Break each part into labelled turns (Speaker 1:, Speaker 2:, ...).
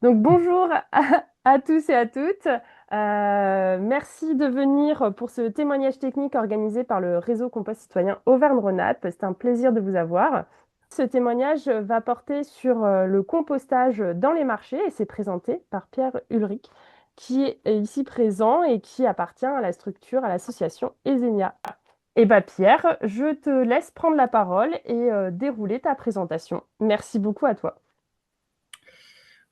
Speaker 1: Donc bonjour à tous et à toutes. Merci de venir pour ce témoignage technique organisé par le réseau Compost Citoyen Auvergne-Rhône-Alpes. C'est un plaisir de vous avoir. Ce témoignage va porter sur le compostage dans les marchés et c'est présenté par Pierre Ulrich, qui est ici présent et qui appartient à la structure, à l'association Ezenia. Eh bien Pierre, je te laisse prendre la parole et dérouler ta présentation. Merci beaucoup à toi.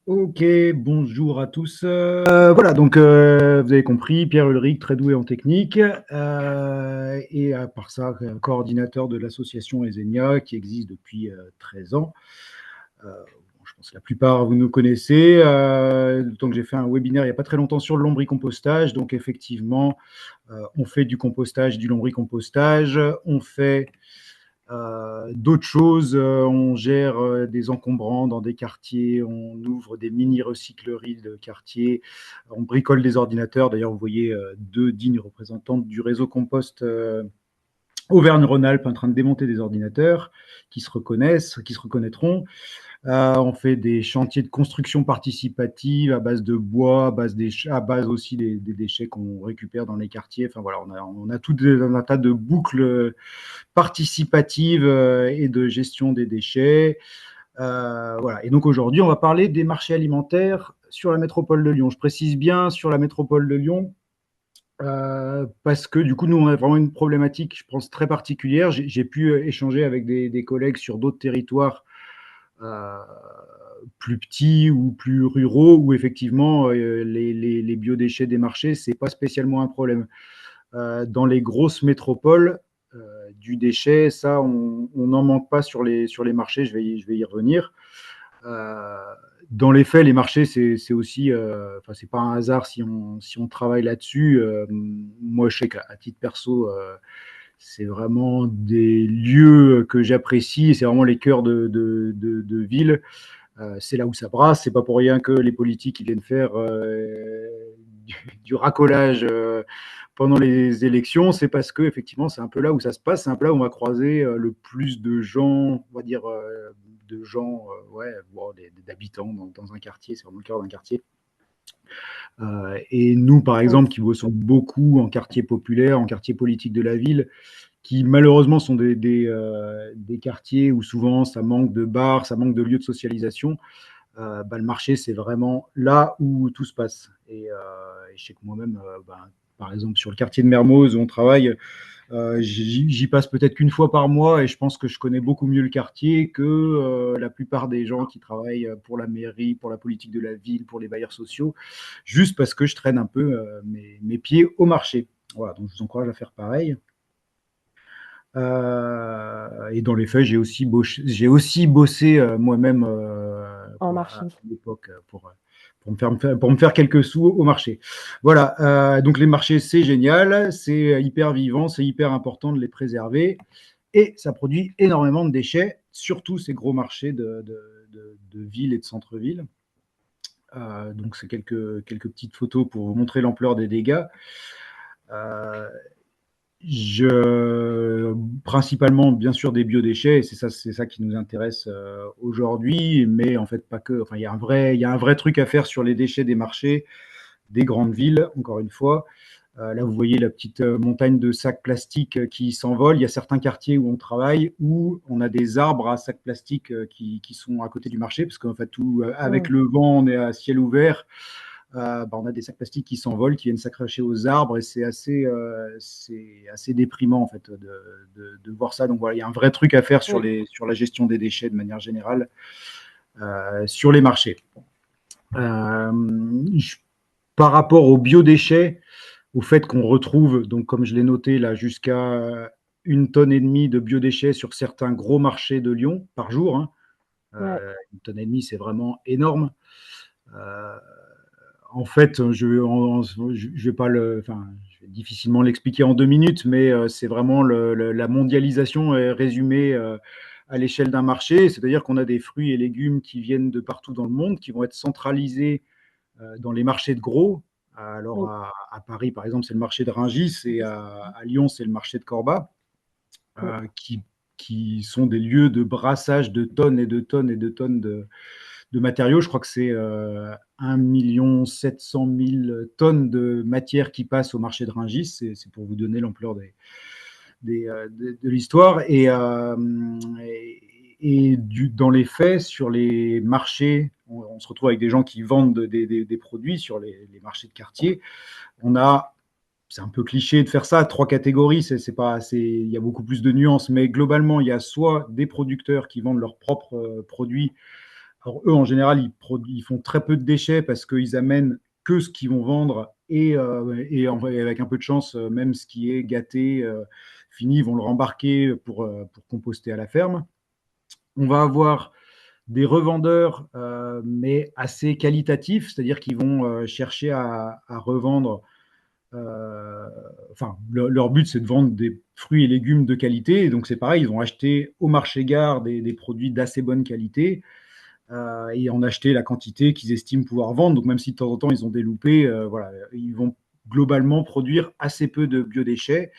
Speaker 2: Ok, bonjour à tous. Voilà, donc vous avez compris, Pierre Ulrich, très doué en technique, et à part ça, coordinateur de l'association Ezenia qui existe depuis 13 ans. Bon, je pense que la plupart vous nous connaissez, d'autant que j'ai fait un webinaire il n'y a pas très longtemps sur le lombricompostage. Donc effectivement, on fait du compostage, du lombricompostage, on fait d'autres choses, on gère des encombrants dans des quartiers, on ouvre des mini-recycleries de quartiers, on bricole des ordinateurs. D'ailleurs, vous voyez deux dignes représentantes du réseau compost Auvergne-Rhône-Alpes en train de démonter des ordinateurs qui se reconnaissent, qui se reconnaîtront. On fait des chantiers de construction participative à base de bois, à base aussi des déchets qu'on récupère dans les quartiers. Enfin voilà, on a tout un tas de boucles participative et de gestion des déchets. Voilà. Et donc aujourd'hui, on va parler des marchés alimentaires sur la métropole de Lyon. Je précise bien sur la métropole de Lyon parce que du coup, nous, on a vraiment une problématique, je pense, très particulière. J'ai pu échanger avec des collègues sur d'autres territoires euh, plus petits ou plus ruraux où effectivement les biodéchets des marchés, c'est pas spécialement un problème. Dans les grosses métropoles, du déchet, ça, on n'en manque pas sur les marchés, je vais y revenir. Euh, dans les faits, les marchés, c'est aussi, enfin, c'est pas un hasard si on travaille là-dessus. Moi, je sais qu'à titre perso, c'est vraiment des lieux que j'apprécie, c'est vraiment les cœurs de ville. C'est là où ça brasse. C'est pas pour rien que les politiques ils viennent faire du racolage pendant les élections. C'est parce que effectivement, c'est un peu là où ça se passe. C'est un peu là où on va croiser le plus de gens, on va dire, de gens, ouais, bon, d'habitants dans un quartier. C'est vraiment le cœur d'un quartier. Et nous, par exemple, qui bossons beaucoup en quartier populaire, en quartier politique de la ville, qui malheureusement sont des quartiers où souvent ça manque de bars, ça manque de lieux de socialisation. Le marché, c'est vraiment là où tout se passe. Et je sais que moi-même, par exemple, sur le quartier de Mermoz où on travaille, j'y passe peut-être qu'une fois par mois et je pense que je connais beaucoup mieux le quartier que la plupart des gens qui travaillent pour la mairie, pour la politique de la ville, pour les bailleurs sociaux, juste parce que je traîne un peu mes pieds au marché. Voilà, donc je vous encourage à faire pareil. Et dans les faits, j'ai aussi bossé moi-même
Speaker 1: En marché.
Speaker 2: à l'époque pour me faire quelques sous au marché. Voilà, donc les marchés, c'est génial, c'est hyper vivant, c'est hyper important de les préserver et ça produit énormément de déchets, surtout ces gros marchés de villes et de centre-ville. Donc, c'est quelques petites photos pour vous montrer l'ampleur des dégâts. Euh, Principalement, bien sûr, des biodéchets, et c'est ça qui nous intéresse aujourd'hui, mais en fait, pas que. Enfin, il y a un vrai truc à faire sur les déchets des marchés, des grandes villes, encore une fois. Là, vous voyez la petite montagne de sacs plastiques qui s'envolent. Il y a certains quartiers où on travaille où on a des arbres à sacs plastiques qui sont à côté du marché, parce qu'en fait, avec
Speaker 1: Mm.
Speaker 2: le vent, on est à ciel ouvert. On a des sacs plastiques qui s'envolent, qui viennent s'accrocher aux arbres, et c'est assez déprimant en fait de voir ça. Donc voilà, il y a un vrai truc à faire sur,
Speaker 1: Oui.
Speaker 2: sur la gestion des déchets de manière générale sur les marchés. Euh, Par rapport aux biodéchets, au fait qu'on retrouve, donc comme je l'ai noté là, jusqu'à 1,5 tonne de biodéchets sur certains gros marchés de Lyon par jour. Hein.
Speaker 1: Ouais.
Speaker 2: 1,5 tonne, c'est vraiment énorme. Euh, En fait, je vais pas enfin, je vais difficilement l'expliquer en 2 minutes, mais c'est vraiment la mondialisation est résumée à l'échelle d'un marché. C'est-à-dire qu'on a des fruits et légumes qui viennent de partout dans le monde, qui vont être centralisés dans les marchés de gros. Alors
Speaker 1: Oui.
Speaker 2: à Paris, par exemple, c'est le marché de Rungis et à Lyon, c'est le marché de Corba,
Speaker 1: Mm.
Speaker 2: qui sont des lieux de brassage de tonnes et de tonnes et de tonnes de matériaux. Je crois que c'est 1 700 000 tonnes de matière qui passent au marché de Rungis. C'est pour vous donner l'ampleur de l'histoire. Dans les faits, sur les marchés, on se retrouve avec des gens qui vendent des produits sur les marchés de quartier. On a, c'est un peu cliché de faire ça, 3 catégories, il y a beaucoup plus de nuances, mais globalement, il y a soit des producteurs qui vendent leurs propres produits. Alors eux, en général, ils font très peu de déchets parce qu'ils amènent que ce qu'ils vont vendre et avec un peu de chance, même ce qui est gâté, fini, ils vont le rembarquer pour composter à la ferme. On va avoir des revendeurs, mais assez qualitatifs, c'est-à-dire qu'ils vont chercher à revendre. Enfin, leur but, c'est de vendre des fruits et légumes de qualité. Et donc, c'est pareil, ils vont acheter au marché gare des produits d'assez bonne qualité et en acheter la quantité qu'ils estiment pouvoir vendre. Donc, même si de temps en temps, ils ont des loupés, voilà, ils vont globalement produire assez peu de biodéchets.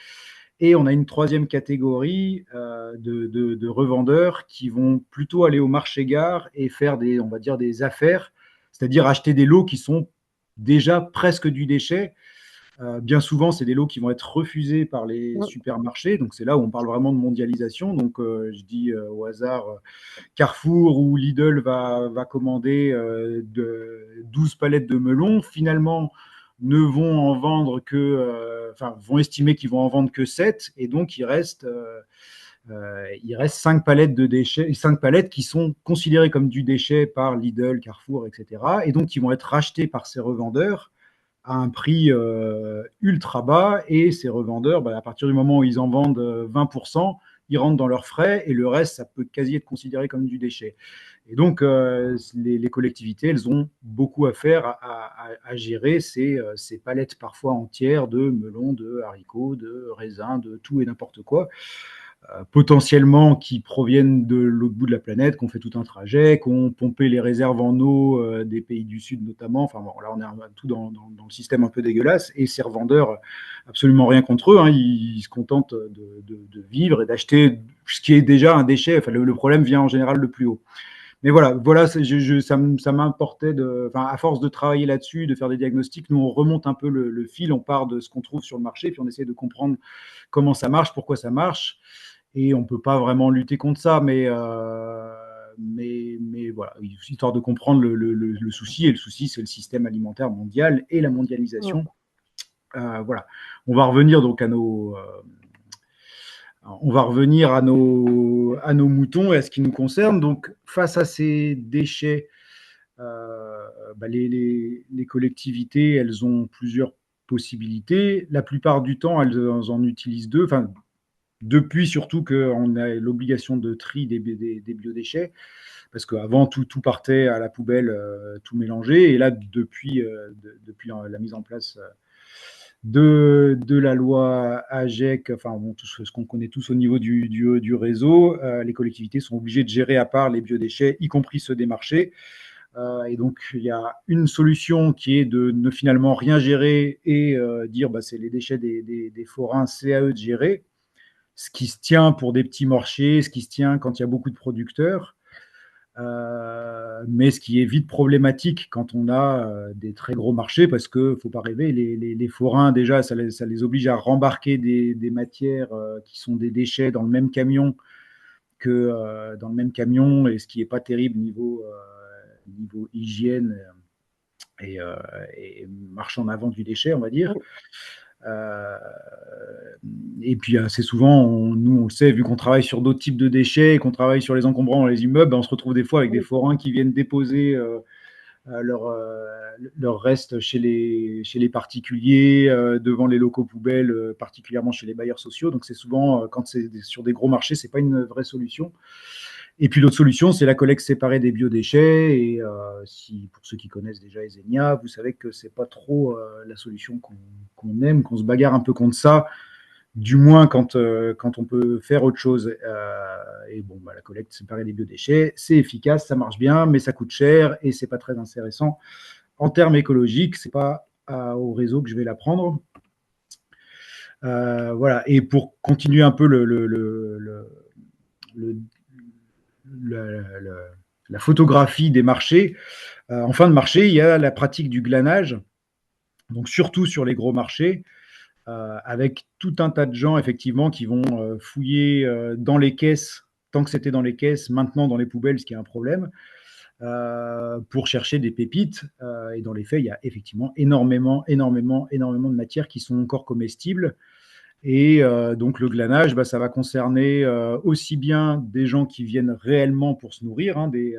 Speaker 2: Et on a une troisième catégorie de revendeurs qui vont plutôt aller au marché gare et faire on va dire, des affaires, c'est-à-dire acheter des lots qui sont déjà presque du déchet. Bien souvent, c'est des lots qui vont être refusés par les supermarchés. Donc, c'est là où on parle vraiment de mondialisation. Donc, je dis au hasard, Carrefour ou Lidl va commander 12 palettes de melons. Finalement, ne vont en vendre enfin, vont estimer qu'ils vont en vendre que 7. Et donc, il reste 5 palettes de déchets, 5 palettes qui sont considérées comme du déchet par Lidl, Carrefour, etc. Et donc, qui vont être rachetées par ces revendeurs à un prix ultra bas. Et ces revendeurs, à partir du moment où ils en vendent 20%, ils rentrent dans leurs frais et le reste, ça peut quasi être considéré comme du déchet. Et donc, les collectivités, elles ont beaucoup à faire à gérer ces palettes parfois entières de melons, de haricots, de raisins, de tout et n'importe quoi, potentiellement qui proviennent de l'autre bout de la planète, qu'on fait tout un trajet, qu'on pompé les réserves en eau des pays du Sud notamment. Enfin bon, là on est tout dans le système un peu dégueulasse. Et ces revendeurs, absolument rien contre eux, hein, ils se contentent de vivre et d'acheter ce qui est déjà un déchet. Enfin, le problème vient en général le plus haut. Mais voilà, ça m'importait enfin, à force de travailler là-dessus, de faire des diagnostics, nous on remonte un peu le fil, on part de ce qu'on trouve sur le marché, puis on essaie de comprendre comment ça marche, pourquoi ça marche. Et on ne peut pas vraiment lutter contre ça, mais voilà, histoire de comprendre le souci. Et le souci, c'est le système alimentaire mondial et la mondialisation. Voilà. On va revenir donc à nos moutons et à ce qui nous concerne. Donc, face à ces déchets, les collectivités, elles ont plusieurs possibilités. La plupart du temps, elles en utilisent deux. Enfin, depuis surtout qu'on a l'obligation de tri des biodéchets, parce qu'avant, tout partait à la poubelle, tout mélangé. Et là, depuis la mise en place de la loi AGEC, enfin, bon, tout ce qu'on connaît tous au niveau du réseau, les collectivités sont obligées de gérer à part les biodéchets, y compris ceux des marchés. Et donc, il y a une solution qui est de ne finalement rien gérer et dire c'est les déchets des forains, c'est à eux de gérer, ce qui se tient pour des petits marchés, ce qui se tient quand il y a beaucoup de producteurs, mais ce qui est vite problématique quand on a des très gros marchés, parce qu'il ne faut pas rêver, les forains, déjà, ça les oblige à rembarquer des matières qui sont des déchets dans le même camion dans le même camion, et ce qui n'est pas terrible niveau hygiène et marche en avant du déchet, on va dire. Euh, et puis assez souvent, nous on le sait, vu qu'on travaille sur d'autres types de déchets, qu'on travaille sur les encombrants dans les immeubles, on se retrouve des fois avec des forains qui viennent déposer leur reste chez les particuliers, devant les locaux poubelles, particulièrement chez les bailleurs sociaux. Donc c'est souvent, quand c'est sur des gros marchés, c'est pas une vraie solution. Et puis l'autre solution, c'est la collecte séparée des biodéchets. Et pour ceux qui connaissent déjà Esenia, vous savez que c'est pas trop la solution qu'on aime, qu'on se bagarre un peu contre ça, du moins quand on peut faire autre chose. Et bon, la collecte séparée des biodéchets, c'est efficace, ça marche bien, mais ça coûte cher et c'est pas très intéressant. En termes écologiques, c'est pas au réseau que je vais l'apprendre. Voilà. Et pour continuer un peu la photographie des marchés. En fin de marché, il y a la pratique du glanage, donc surtout sur les gros marchés, avec tout un tas de gens, effectivement, qui vont fouiller dans les caisses, tant que c'était dans les caisses, maintenant dans les poubelles, ce qui est un problème, pour chercher des pépites. Et dans les faits, il y a effectivement énormément de matières qui sont encore comestibles. Et donc le glanage, bah, ça va concerner aussi bien des gens qui viennent réellement pour se nourrir, hein, des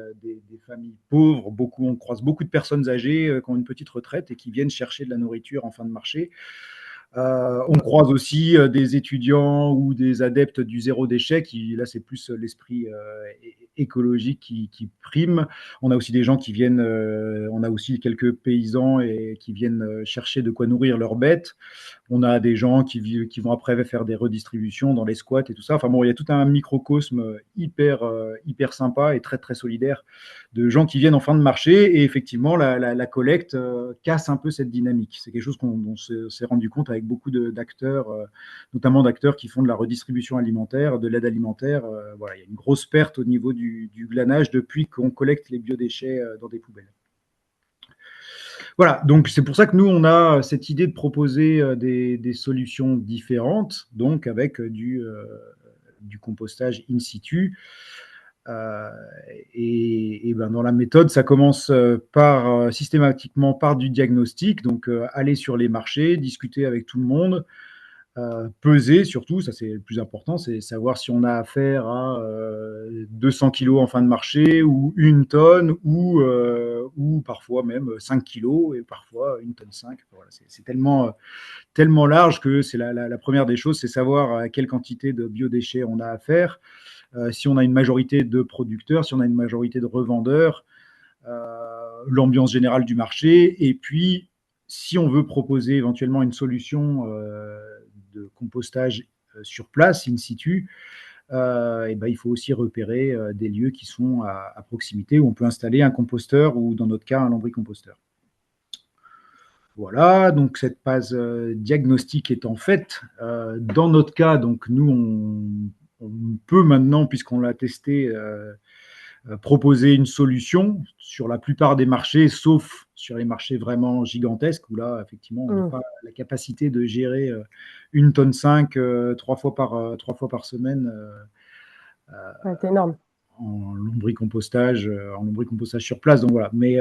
Speaker 2: familles pauvres. Beaucoup, on croise beaucoup de personnes âgées qui ont une petite retraite et qui viennent chercher de la nourriture en fin de marché. On croise aussi des étudiants ou des adeptes du zéro déchet, qui là c'est plus l'esprit écologique qui prime. On a aussi des gens qui viennent, on a aussi quelques paysans et qui viennent chercher de quoi nourrir leurs bêtes. On a des gens qui vont après faire des redistributions dans les squats et tout ça. Enfin bon, il y a tout un microcosme hyper sympa et très solidaire de gens qui viennent en fin de marché. Et effectivement, la collecte casse un peu cette dynamique. C'est quelque chose dont on s'est rendu compte avec beaucoup d'acteurs, notamment d'acteurs qui font de la redistribution alimentaire, de l'aide alimentaire. Voilà, il y a une grosse perte au niveau du glanage depuis qu'on collecte les biodéchets dans des poubelles. Voilà, donc c'est pour ça que nous, on a cette idée de proposer des solutions différentes, donc avec du compostage in situ. Euh, et ben dans la méthode, ça commence systématiquement par du diagnostic, donc aller sur les marchés, discuter avec tout le monde, peser surtout, ça c'est le plus important, c'est savoir si on a affaire à 200 kilos en fin de marché ou 1 tonne ou parfois même 5 kilos et parfois 1,5 tonne. Voilà, c'est tellement large que c'est la première des choses, c'est savoir à quelle quantité de biodéchets on a affaire, si on a une majorité de producteurs, si on a une majorité de revendeurs, l'ambiance générale du marché, et puis si on veut proposer éventuellement une solution de compostage sur place, in situ, et ben, il faut aussi repérer des lieux qui sont à proximité où on peut installer un composteur ou dans notre cas un lombricomposteur. Voilà, donc cette phase diagnostique étant faite, dans notre cas, donc nous on peut maintenant, puisqu'on l'a testé, proposer une solution sur la plupart des marchés, sauf sur les marchés vraiment gigantesques, où là, effectivement, on n'a pas la capacité de gérer 1,5 tonne 3 fois par semaine
Speaker 1: Ouais, c'est énorme.
Speaker 2: en lombricompostage sur place. Donc voilà. Mais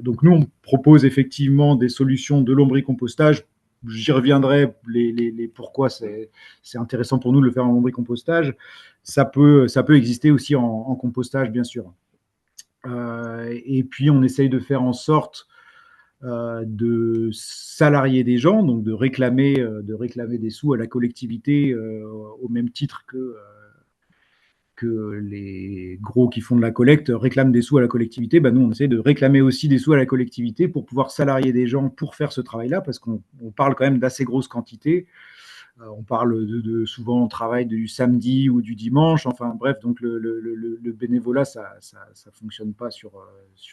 Speaker 2: donc nous, on propose effectivement des solutions de lombricompostage. J'y reviendrai, les pourquoi c'est intéressant pour nous de le faire en lombricompostage. Ça peut exister aussi en compostage, bien sûr. Et puis, on essaye de faire en sorte de salarier des gens, donc de réclamer des sous à la collectivité au même titre que les gros qui font de la collecte réclament des sous à la collectivité. Ben nous, on essaie de réclamer aussi des sous à la collectivité pour pouvoir salarier des gens pour faire ce travail-là, parce qu'on parle quand même d'assez grosses quantités. On parle souvent on travaille du samedi ou du dimanche. Enfin bref, donc le bénévolat, ça fonctionne pas sur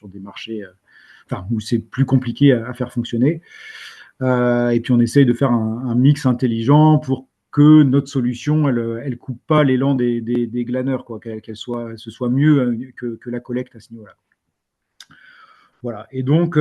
Speaker 2: des marchés, enfin où c'est plus compliqué à faire fonctionner. Et puis on essaye de faire un mix intelligent pour que notre solution, elle coupe pas l'élan des glaneurs, quoi, ce soit mieux que la collecte à ce niveau-là. Voilà. Et donc,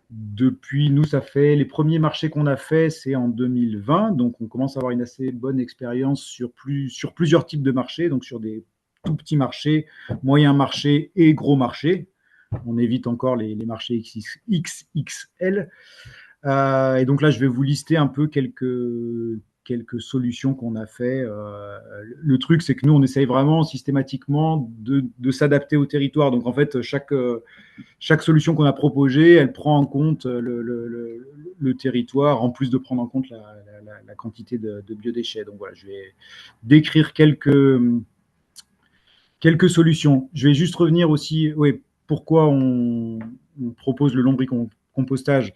Speaker 2: depuis, nous, ça fait les premiers marchés qu'on a fait, c'est en 2020. Donc, on commence à avoir une assez bonne expérience sur plusieurs types de marchés, donc sur des tout petits marchés, moyens marchés et gros marchés. On évite encore les marchés XXL. Et donc là, je vais vous lister un peu quelques solutions qu'on a fait. Le truc, c'est que nous, on essaye vraiment systématiquement de s'adapter au territoire. Donc en fait, chaque solution qu'on a proposée, elle prend en compte le territoire, en plus de prendre en compte la quantité de biodéchets. Donc voilà, je vais décrire quelques solutions. Je vais juste revenir aussi, oui, pourquoi on propose le lombricompostage,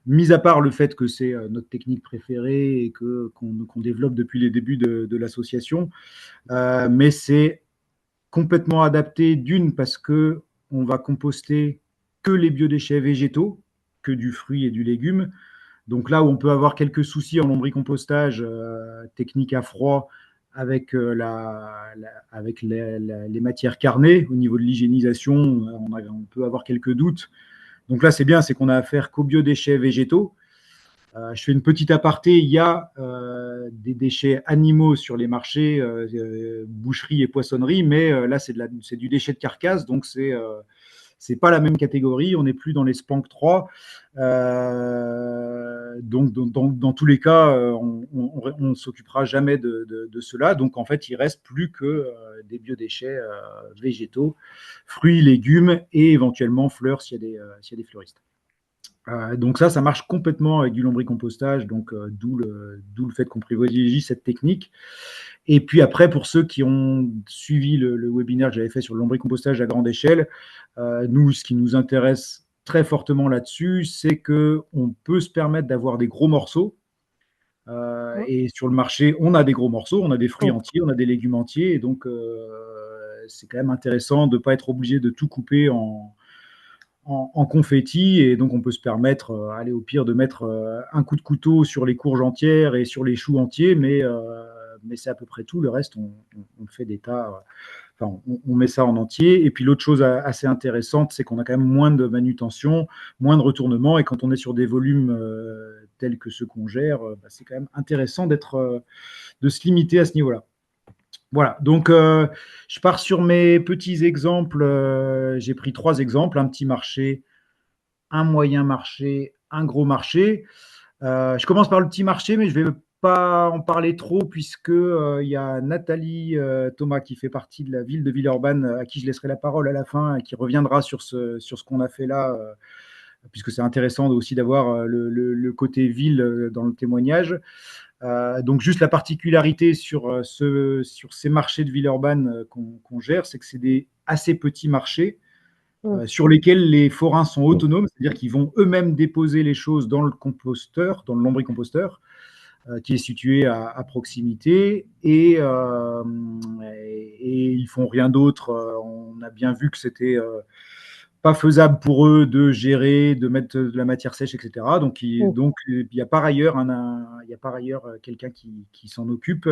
Speaker 2: mis à part le fait que c'est notre technique préférée et qu'on développe depuis les débuts de l'association, mais c'est complètement adapté d'une parce que on va composter que les biodéchets végétaux, que du fruit et du légume. Donc là où on peut avoir quelques soucis en lombricompostage, technique à froid, avec les matières carnées. Au niveau de l'hygiénisation, on peut avoir quelques doutes. Donc là, c'est bien, c'est qu'on a affaire qu'aux biodéchets végétaux. Je fais une petite aparté, il y a des déchets animaux sur les marchés, boucherie et poissonnerie, mais là, c'est du déchet de carcasse, donc c'est pas la même catégorie, on n'est plus dans les SPANC 3. Donc, dans tous les cas, on ne s'occupera jamais de cela. Donc, en fait, il reste plus que des biodéchets végétaux, fruits, légumes et éventuellement fleurs s'il y a des fleuristes. Donc ça marche complètement avec du lombricompostage, donc d'où le fait qu'on privilégie cette technique. Et puis après, pour ceux qui ont suivi le webinaire que j'avais fait sur le lombricompostage à grande échelle, nous, ce qui nous intéresse très fortement là-dessus, c'est qu'on peut se permettre d'avoir des gros morceaux.
Speaker 1: Mm.
Speaker 2: Et sur le marché, on a des gros morceaux, on a des fruits
Speaker 1: Mm.
Speaker 2: entiers, on a des légumes entiers, et donc c'est quand même intéressant de ne pas être obligé de tout couper en confetti, et donc on peut se permettre, allez, au pire, de mettre un coup de couteau sur les courges entières et sur les choux entiers, mais c'est à peu près tout. Le reste, on fait des tas, enfin, on met ça en entier. Et puis l'autre chose assez intéressante, c'est qu'on a quand même moins de manutention, moins de retournement, et quand on est sur des volumes tels que ceux qu'on gère, bah, c'est quand même intéressant de se limiter à ce niveau-là. Voilà, donc je pars sur mes petits exemples. J'ai pris 3 exemples, un petit marché, un moyen marché, un gros marché. Je commence par le petit marché, mais je ne vais pas en parler trop puisque il y a Nathalie Thomas qui fait partie de la ville de Villeurbanne, à qui je laisserai la parole à la fin et qui reviendra sur ce qu'on a fait là, puisque c'est intéressant aussi d'avoir le côté ville dans le témoignage. Donc juste la particularité sur ces marchés de Villeurbanne qu'on gère, c'est que c'est des assez petits marchés
Speaker 1: Mm.
Speaker 2: sur lesquels les forains sont autonomes, c'est-à-dire qu'ils vont eux-mêmes déposer les choses dans le composteur, dans le lombricomposteur, qui est situé à proximité, et ils font rien d'autre. On a bien vu que c'était pas faisable pour eux de gérer, de mettre de la matière sèche, etc.
Speaker 1: Mm.
Speaker 2: Donc il y a par ailleurs, il y a par ailleurs quelqu'un qui s'en occupe,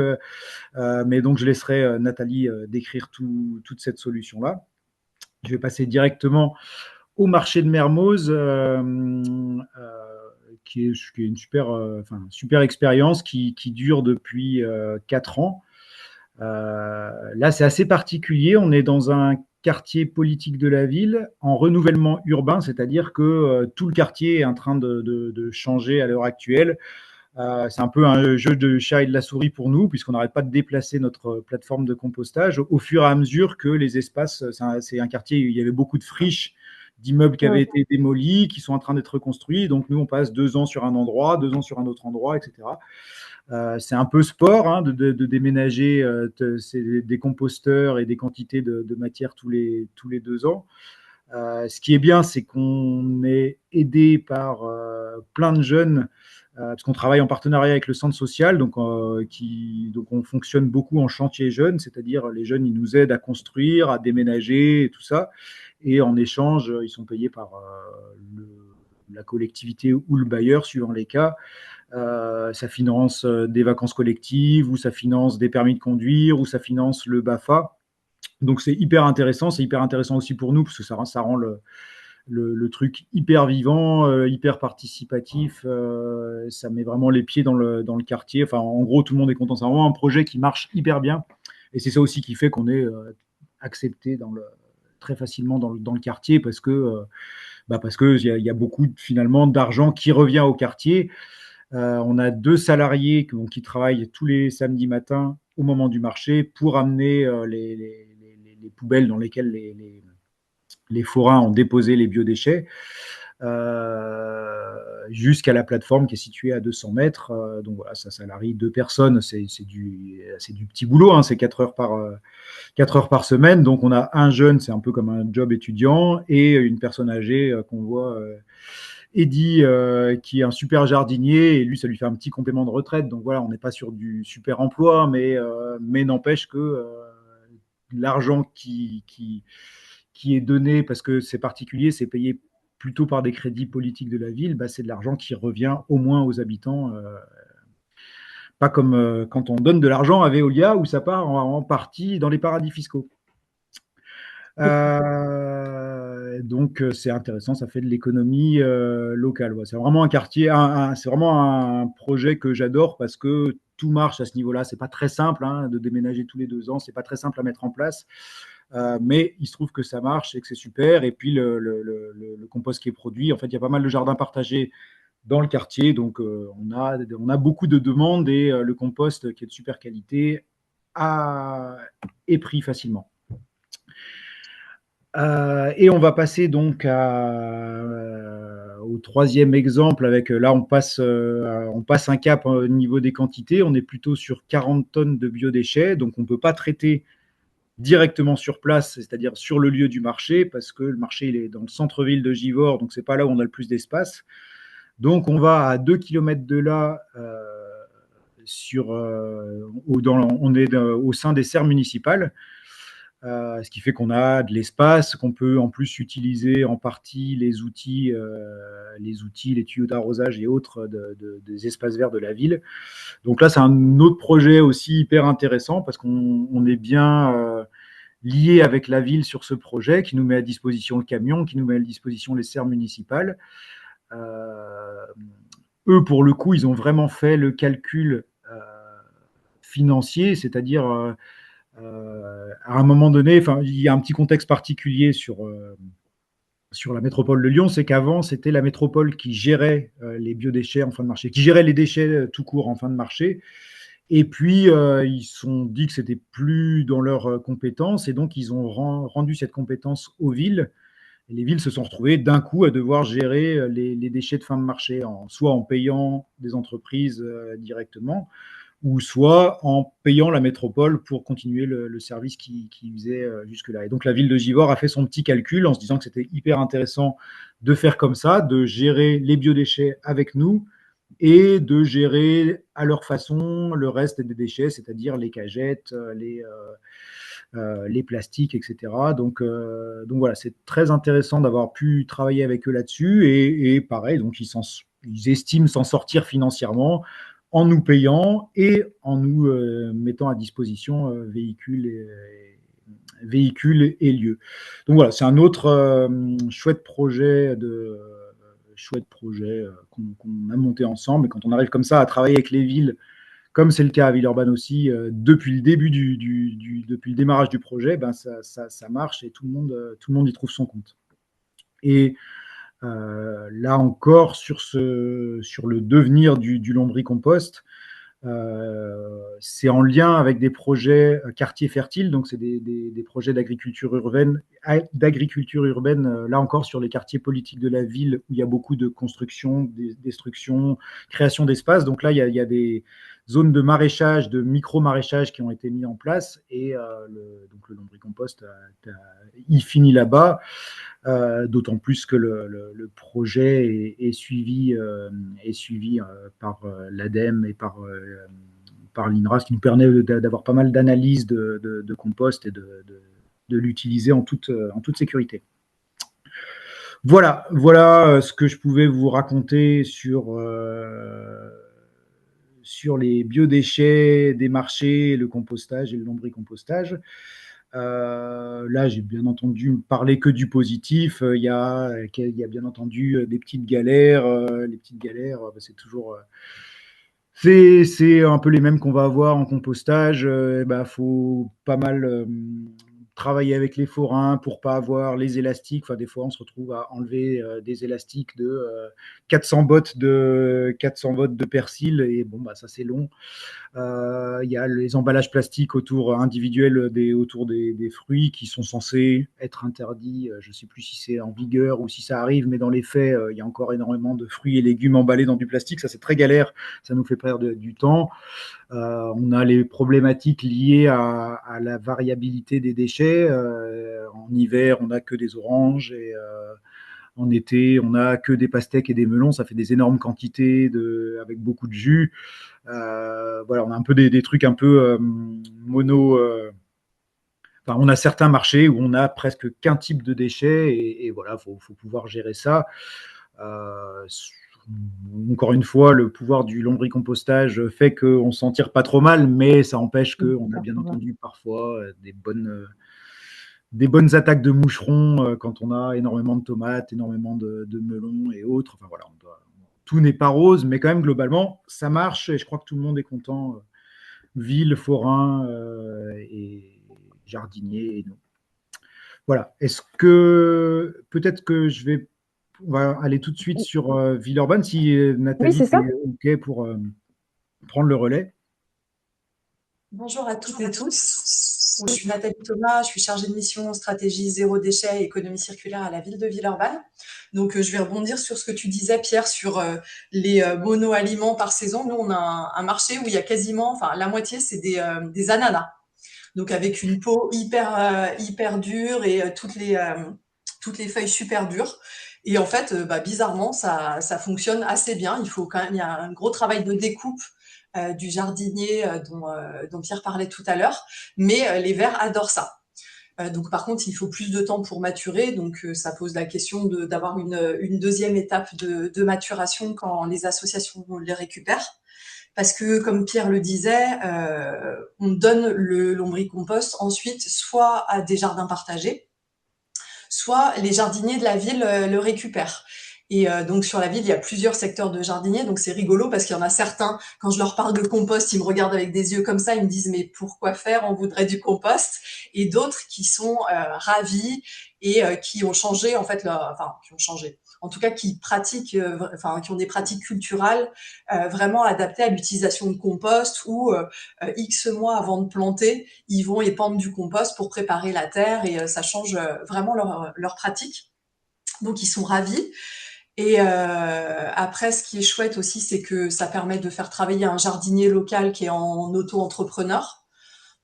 Speaker 2: mais donc je laisserai Nathalie décrire toute cette solution-là. Je vais passer directement au marché de Mermoz, qui est une super expérience qui dure depuis 4 ans. Là, c'est assez particulier. On est dans un quartier politique de la ville en renouvellement urbain, c'est-à-dire que tout le quartier est en train de changer à l'heure actuelle. C'est un peu un jeu de chat et de la souris pour nous, puisqu'on n'arrête pas de déplacer notre plateforme de compostage au fur et à mesure que les espaces, c'est un quartier où il y avait beaucoup de friches, d'immeubles qui avaient
Speaker 1: Mm.
Speaker 2: été démolis, qui sont en train d'être reconstruits. Donc nous, on passe 2 ans sur un endroit, 2 ans sur un autre endroit, etc. C'est un peu sport hein, de déménager des composteurs et des quantités de matière tous les 2 ans. Ce qui est bien, c'est qu'on est aidé par plein de jeunes, parce qu'on travaille en partenariat avec le centre social, donc on fonctionne beaucoup en chantier jeune, c'est-à-dire les jeunes, ils nous aident à construire, à déménager et tout ça, et en échange, ils sont payés par la collectivité ou le bailleur, suivant les cas. Ça finance des vacances collectives, ou ça finance des permis de conduire, ou ça finance le BAFA. Donc c'est hyper intéressant. C'est hyper intéressant aussi pour nous parce que ça rend le truc hyper vivant, hyper participatif. Ça met vraiment les pieds dans le quartier. Enfin, en gros, tout le monde est content. C'est vraiment un projet qui marche hyper bien. Et c'est ça aussi qui fait qu'on est accepté très facilement dans le quartier parce que il y a beaucoup finalement d'argent qui revient au quartier. On a 2 salariés qui travaillent tous les samedis matins au moment du marché pour amener les poubelles dans lesquelles les forains ont déposé les biodéchets jusqu'à la plateforme qui est située à 200 mètres. Donc voilà, ça salarie 2 personnes, c'est du petit boulot, hein, c'est 4 heures 4 heures par semaine. Donc on a un jeune, c'est un peu comme un job étudiant, et une personne âgée qu'on voit, Eddy, qui est un super jardinier, et lui, ça lui fait un petit complément de retraite. Donc voilà, on n'est pas sur du super emploi, mais n'empêche que l'argent qui est donné, parce que c'est particulier, c'est payé plutôt par des crédits politiques de la ville, bah, c'est de l'argent qui revient au moins aux habitants pas comme quand on donne de l'argent à Veolia où ça part en partie dans les paradis fiscaux. Donc c'est intéressant, ça fait de l'économie locale. Ouais. C'est vraiment un quartier, c'est vraiment un projet que j'adore parce que tout marche à ce niveau-là. C'est pas très simple hein, de déménager tous les 2 ans, c'est pas très simple à mettre en place, mais il se trouve que ça marche et que c'est super. Et puis le compost qui est produit, en fait, il y a pas mal de jardins partagés dans le quartier, donc on a beaucoup de demandes et le compost qui est de super qualité est pris facilement. Et on va passer donc au troisième exemple avec là on passe un cap au niveau des quantités, on est plutôt sur 40 tonnes de biodéchets, donc on ne peut pas traiter directement sur place, c'est-à-dire sur le lieu du marché, parce que le marché il est dans le centre-ville de Givors, donc c'est pas là où on a le plus d'espace. Donc on va à 2 kilomètres de là, on est au sein des serres municipales. Ce qui fait qu'on a de l'espace, qu'on peut en plus utiliser en partie les tuyaux d'arrosage et autres des espaces verts de la ville. Donc là, c'est un autre projet aussi hyper intéressant parce qu'on est bien lié avec la ville sur ce projet qui nous met à disposition le camion, qui nous met à disposition les serres municipales. Euh, Eux, pour le coup, ils ont vraiment fait le calcul financier, c'est-à-dire à un moment donné, il y a un petit contexte particulier sur la métropole de Lyon, c'est qu'avant, c'était la métropole qui gérait les biodéchets en fin de marché, qui gérait les déchets tout court en fin de marché. Et puis, ils se sont dit que c'était plus dans leurs compétences, et donc ils ont rendu cette compétence aux villes. Et les villes se sont retrouvées d'un coup à devoir gérer les déchets de fin de marché, soit en payant des entreprises directement, ou soit en payant la métropole pour continuer le service qui faisait jusque-là. Et donc la ville de Givors a fait son petit calcul en se disant que c'était hyper intéressant de faire comme ça, de gérer les biodéchets avec nous et de gérer à leur façon le reste des déchets, c'est-à-dire les cagettes, les plastiques, etc. Donc voilà, c'est très intéressant d'avoir pu travailler avec eux là-dessus et pareil, donc ils estiment s'en sortir financièrement en nous payant et en nous mettant à disposition véhicules et lieux. Donc voilà, c'est un autre chouette projet qu'on a monté ensemble. Et quand on arrive comme ça à travailler avec les villes, comme c'est le cas à Villeurbanne aussi, depuis le début depuis le démarrage du projet, ben ça marche et tout le monde y trouve son compte. Et là encore, sur le devenir du lombricompost, c'est en lien avec des projets quartiers fertiles, donc c'est des projets d'agriculture urbaine, là encore sur les quartiers politiques de la ville où il y a beaucoup de construction, destruction, création d'espaces. Donc là, il y a des zones de maraîchage, de micro-maraîchage qui ont été mis en place et donc le lombricompost il finit là-bas. D'autant plus que le projet est suivi par l'ADEME et par l'INRA, ce qui nous permet d'avoir pas mal d'analyses de compost et de l'utiliser en toute sécurité. Voilà ce que je pouvais vous raconter sur les biodéchets des marchés, le compostage et le lombricompostage. Là, j'ai bien entendu parler que du positif. Il y a bien entendu des petites galères. Les petites galères, c'est toujours. C'est un peu les mêmes qu'on va avoir en compostage. Faut pas mal travailler avec les forains pour pas avoir les élastiques. Enfin, des fois, on se retrouve à enlever des élastiques de 400 bottes de persil et bon, ça c'est long. Il y a les emballages plastiques individuels autour des fruits qui sont censés être interdits. Je ne sais plus si c'est en vigueur ou si ça arrive, mais dans les faits, il y a encore énormément de fruits et légumes emballés dans du plastique. Ça, c'est très galère. Ça nous fait perdre du temps. On a les problématiques liées à la variabilité des déchets. En hiver, on n'a que des oranges et en été, on n'a que des pastèques et des melons. Ça fait des énormes quantités avec beaucoup de jus. Voilà, on a un peu des trucs un peu mono. Enfin, on a certains marchés où on a presque qu'un type de déchets et voilà, faut pouvoir gérer ça. encore une fois, le pouvoir du lombricompostage fait qu'on ne s'en tire pas trop mal, mais ça empêche qu'on a bien entendu parfois des bonnes attaques de moucherons quand on a énormément de tomates, énormément de melons et autres. Enfin voilà, tout n'est pas rose, mais quand même globalement, ça marche et je crois que tout le monde est content. Ville, forain et jardinier et nous. Voilà. Est-ce que peut-être que on va aller tout de suite sur Villeurbanne si
Speaker 1: Oui,
Speaker 2: Nathalie
Speaker 1: c'est
Speaker 2: t'es
Speaker 1: ça.
Speaker 2: OK pour prendre le relais.
Speaker 3: Bonjour à toutes et tous. Je suis Nathalie Thomas, je suis chargée de mission stratégie zéro déchet et économie circulaire à la ville de Villeurbanne. Donc, je vais rebondir sur ce que tu disais, Pierre, sur les mono-aliments par saison. Nous, on a un marché où il y a quasiment, enfin, la moitié, c'est des ananas. Donc, avec une peau hyper dure et toutes les feuilles super dures. Et en fait, bizarrement, ça fonctionne assez bien. Il faut quand même, il y a un gros travail de découpe du jardinier dont Pierre parlait tout à l'heure, mais les vers adorent ça. Donc par contre, il faut plus de temps pour maturer, donc ça pose la question d'avoir une deuxième étape de maturation quand les associations les récupèrent. Parce que, comme Pierre le disait, on donne le lombricompost ensuite soit à des jardins partagés, soit les jardiniers de la ville le récupèrent. Et donc sur la ville, il y a plusieurs secteurs de jardiniers, donc c'est rigolo parce qu'il y en a certains, quand je leur parle de compost, ils me regardent avec des yeux comme ça, ils me disent mais pourquoi faire, on voudrait du compost, et d'autres qui sont ravis et qui ont changé en fait, qui ont changé, en tout cas qui pratiquent, qui ont des pratiques culturelles vraiment adaptées à l'utilisation de compost ou X mois avant de planter, ils vont épandre du compost pour préparer la terre et ça change vraiment leur pratique. Donc ils sont ravis. Et après, ce qui est chouette aussi, c'est que ça permet de faire travailler un jardinier local qui est en auto-entrepreneur.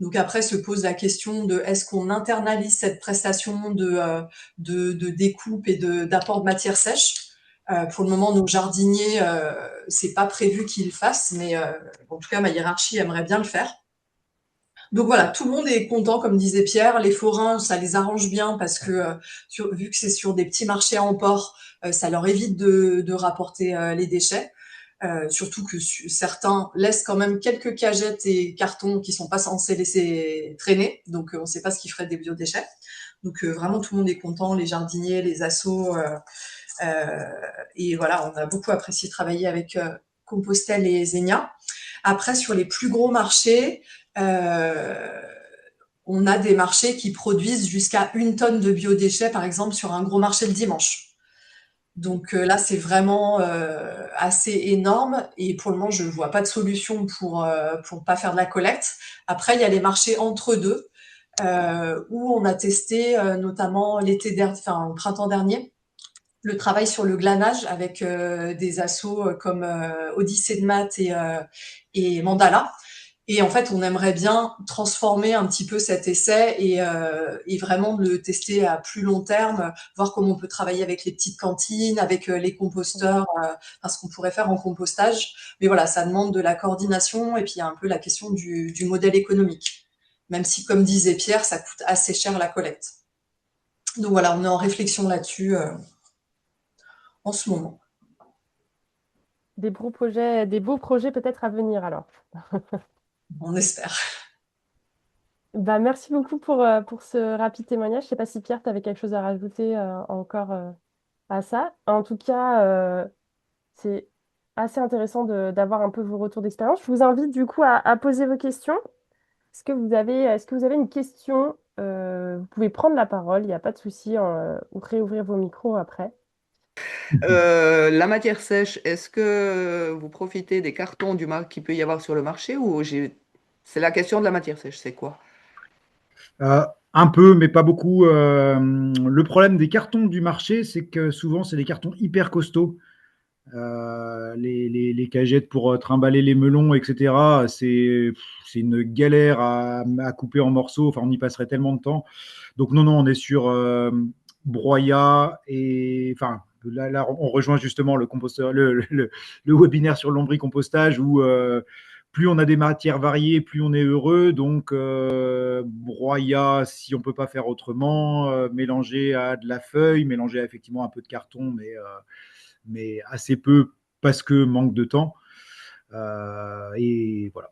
Speaker 3: Donc après se pose la question de est-ce qu'on internalise cette prestation de découpe et d'apport de matière sèche. Pour le moment, nos jardiniers, c'est pas prévu qu'ils le fassent, mais en tout cas, ma hiérarchie aimerait bien le faire. Donc voilà, tout le monde est content, comme disait Pierre. Les forains, ça les arrange bien parce que vu que c'est sur des petits marchés à emport, ça leur évite de rapporter les déchets. Surtout que certains laissent quand même quelques cagettes et cartons qui sont pas censés laisser traîner. Donc on ne sait pas ce qu'ils feraient des biodéchets. Donc vraiment tout le monde est content, les jardiniers, les assos. Et voilà, on a beaucoup apprécié travailler avec Compostelle et Zenia. Après, sur les plus gros marchés, euh, on a des marchés qui produisent jusqu'à 1 tonne de biodéchets, par exemple, sur un gros marché le dimanche. Donc là, c'est vraiment assez énorme et pour le moment, je ne vois pas de solution pour pas faire de la collecte. Après, il y a les marchés entre deux où on a testé notamment au printemps dernier, le travail sur le glanage avec des assos comme Odyssée de Maths et Mandala. Et en fait, on aimerait bien transformer un petit peu cet essai et vraiment le tester à plus long terme, voir comment on peut travailler avec les petites cantines, avec les composteurs, ce qu'on pourrait faire en compostage. Mais voilà, ça demande de la coordination et puis il y a un peu la question du modèle économique. Même si, comme disait Pierre, ça coûte assez cher la collecte. Donc voilà, on est en réflexion là-dessus en ce moment.
Speaker 1: Des beaux projets peut-être à venir alors.
Speaker 3: On espère.
Speaker 1: Bah, merci beaucoup pour ce rapide témoignage. Je ne sais pas si Pierre, tu avais quelque chose à rajouter encore à ça. En tout cas, c'est assez intéressant d'avoir un peu vos retours d'expérience. Je vous invite du coup à poser vos questions. Est-ce que vous avez une question? Vous pouvez prendre la parole, il n'y a pas de souci, ou réouvrir vos micros après.
Speaker 4: La matière sèche, est-ce que vous profitez des cartons qu'il peut y avoir sur le marché ou c'est la question de la matière sèche, c'est quoi?
Speaker 2: Un peu, mais pas beaucoup. Le problème des cartons du marché, c'est que souvent, c'est des cartons hyper costauds. Les cagettes pour trimballer les melons, etc., c'est une galère à couper en morceaux. Enfin, on y passerait tellement de temps. Donc, non, non, on est sur broyat et. Enfin, là, on rejoint justement le composteur, le webinaire sur le lombricompostage où plus on a des matières variées, plus on est heureux. Donc, broyat, si on peut pas faire autrement, mélanger à de la feuille, mélanger à effectivement un peu de carton, mais assez peu parce que manque de temps. Et voilà.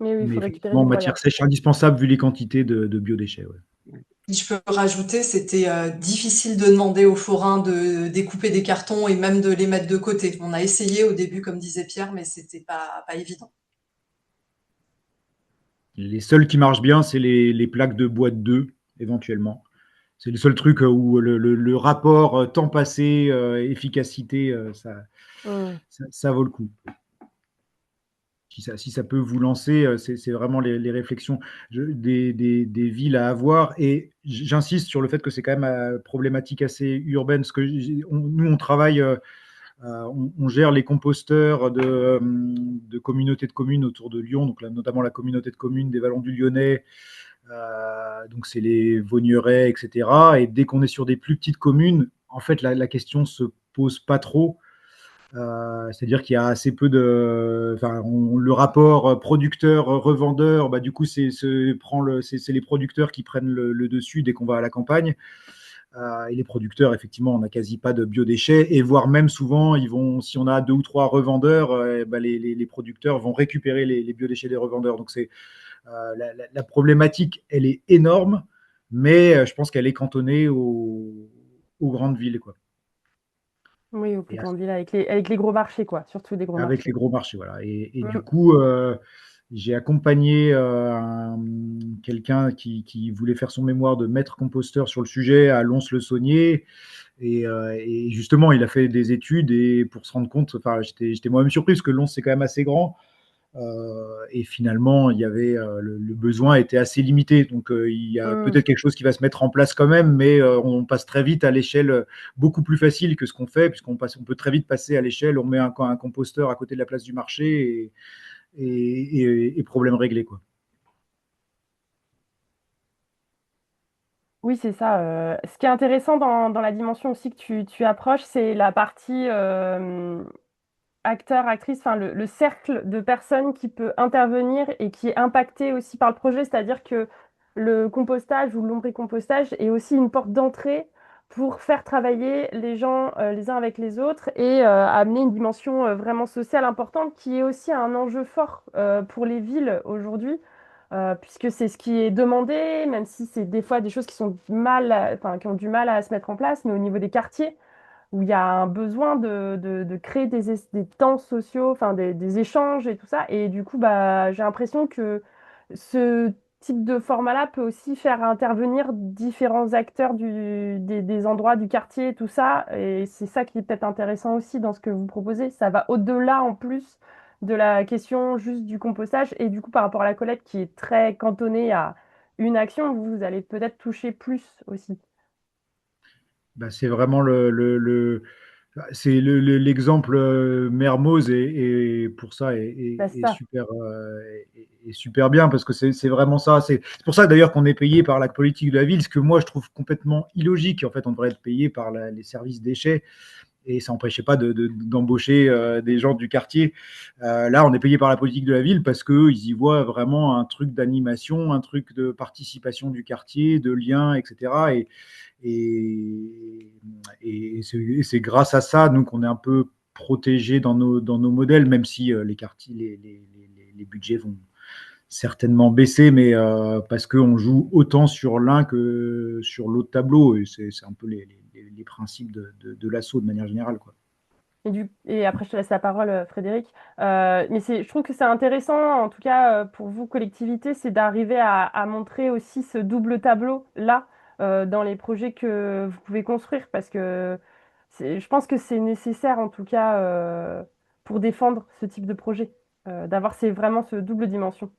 Speaker 1: Mais oui, il
Speaker 2: Mais
Speaker 1: faut récupérer
Speaker 2: effectivement,
Speaker 1: des broyats.
Speaker 2: matière sèche indispensable vu les quantités de biodéchets. Ouais.
Speaker 3: Si je peux rajouter, c'était difficile de demander aux forains de découper des cartons et même de les mettre de côté. On a essayé au début, comme disait Pierre, mais c'était pas évident.
Speaker 2: Les seuls qui marchent bien, c'est les plaques de bois de 2, éventuellement. C'est le seul truc où le rapport temps passé, efficacité,
Speaker 1: Mm.
Speaker 2: ça vaut le coup. Si ça peut vous lancer, c'est vraiment les réflexions des villes à avoir. Et j'insiste sur le fait que c'est quand même problématique assez urbaine, parce que nous, on travaille, on gère les composteurs de communautés de communes autour de Lyon, donc là, notamment la communauté de communes des Vallons du Lyonnais, donc c'est les Vaugnerets, etc. Et dès qu'on est sur des plus petites communes, en fait, la question se pose pas trop. C'est-à-dire qu'il y a assez peu de, enfin, le rapport producteur-revendeur, bah, du coup, c'est les producteurs qui prennent le dessus dès qu'on va à la campagne. Et les producteurs, effectivement, on n'a quasi pas de biodéchets, et voire même souvent, si on a 2 ou 3 revendeurs, bah, les producteurs vont récupérer les biodéchets des revendeurs. Donc la problématique, elle est énorme, mais je pense qu'elle est cantonnée aux grandes villes, quoi.
Speaker 1: Oui, aux plus
Speaker 2: Et
Speaker 1: grandes villes avec les gros marchés, quoi, surtout des gros
Speaker 2: avec les
Speaker 1: marchés.
Speaker 2: gros marchés, voilà. Et du
Speaker 1: Mm.
Speaker 2: coup, j'ai accompagné quelqu'un qui voulait faire son mémoire de maître composteur sur le sujet à Lons-le-Saunier. Et justement, il a fait des études, et pour se rendre compte, enfin, j'étais moi-même surpris parce que Lons, c'est quand même assez grand. Et finalement, il y avait le besoin était assez limité. Donc, il y a
Speaker 1: Mm.
Speaker 2: peut-être quelque chose qui va se mettre en place quand même, mais on passe très vite à l'échelle beaucoup plus facile que ce qu'on fait, on peut très vite passer à l'échelle. On met un composteur à côté de la place du marché, et problème réglé, quoi.
Speaker 1: Oui, c'est ça. Ce qui est intéressant dans la dimension aussi que tu approches, c'est la partie acteur, actrice, enfin le cercle de personnes qui peut intervenir et qui est impacté aussi par le projet. C'est-à-dire que le compostage ou l'ombricompostage est aussi une porte d'entrée pour faire travailler les gens les uns avec les autres et amener une dimension vraiment sociale importante qui est aussi un enjeu fort pour les villes aujourd'hui. Puisque c'est ce qui est demandé, même si c'est des fois des choses qui sont enfin, qui ont du mal à se mettre en place, mais au niveau des quartiers, où il y a un besoin de créer des temps sociaux, enfin des échanges et tout ça. Et du coup, bah, j'ai l'impression que ce type de format-là peut aussi faire intervenir différents acteurs des endroits du quartier, tout ça. Et c'est ça qui est peut-être intéressant aussi dans ce que vous proposez. Ça va au-delà en plus de la question juste du compostage. Et du coup, par rapport à la collecte qui est très cantonnée à une action, vous allez peut-être toucher plus aussi.
Speaker 2: Bah, c'est vraiment l'exemple Mermoz, et pour ça
Speaker 1: Bah, c'est ça.
Speaker 2: est super bien, parce que c'est vraiment ça. C'est pour ça d'ailleurs qu'on est payé par la politique de la ville, ce que moi je trouve complètement illogique. En fait, on devrait être payé par les services déchets, et ça n'empêchait pas d'embaucher des gens du quartier. Là, on est payé par la politique de la ville parce qu'eux, ils y voient vraiment un truc d'animation, un truc de participation du quartier, de lien, etc. Et, c'est grâce à ça, nous, qu'on est un peu protégés dans nos modèles, même si les quartiers, les budgets vont certainement baisser, mais parce qu'on joue autant sur l'un que sur l'autre tableau. Et c'est un peu les principes de l'assaut de manière générale, quoi.
Speaker 1: Et après, je te laisse la parole, Frédéric. Mais je trouve que c'est intéressant, en tout cas pour vous, collectivité, c'est d'arriver à montrer aussi ce double tableau-là dans les projets que vous pouvez construire, parce que je pense que c'est nécessaire, en tout cas, pour défendre ce type de projet, d'avoir vraiment ce double dimension.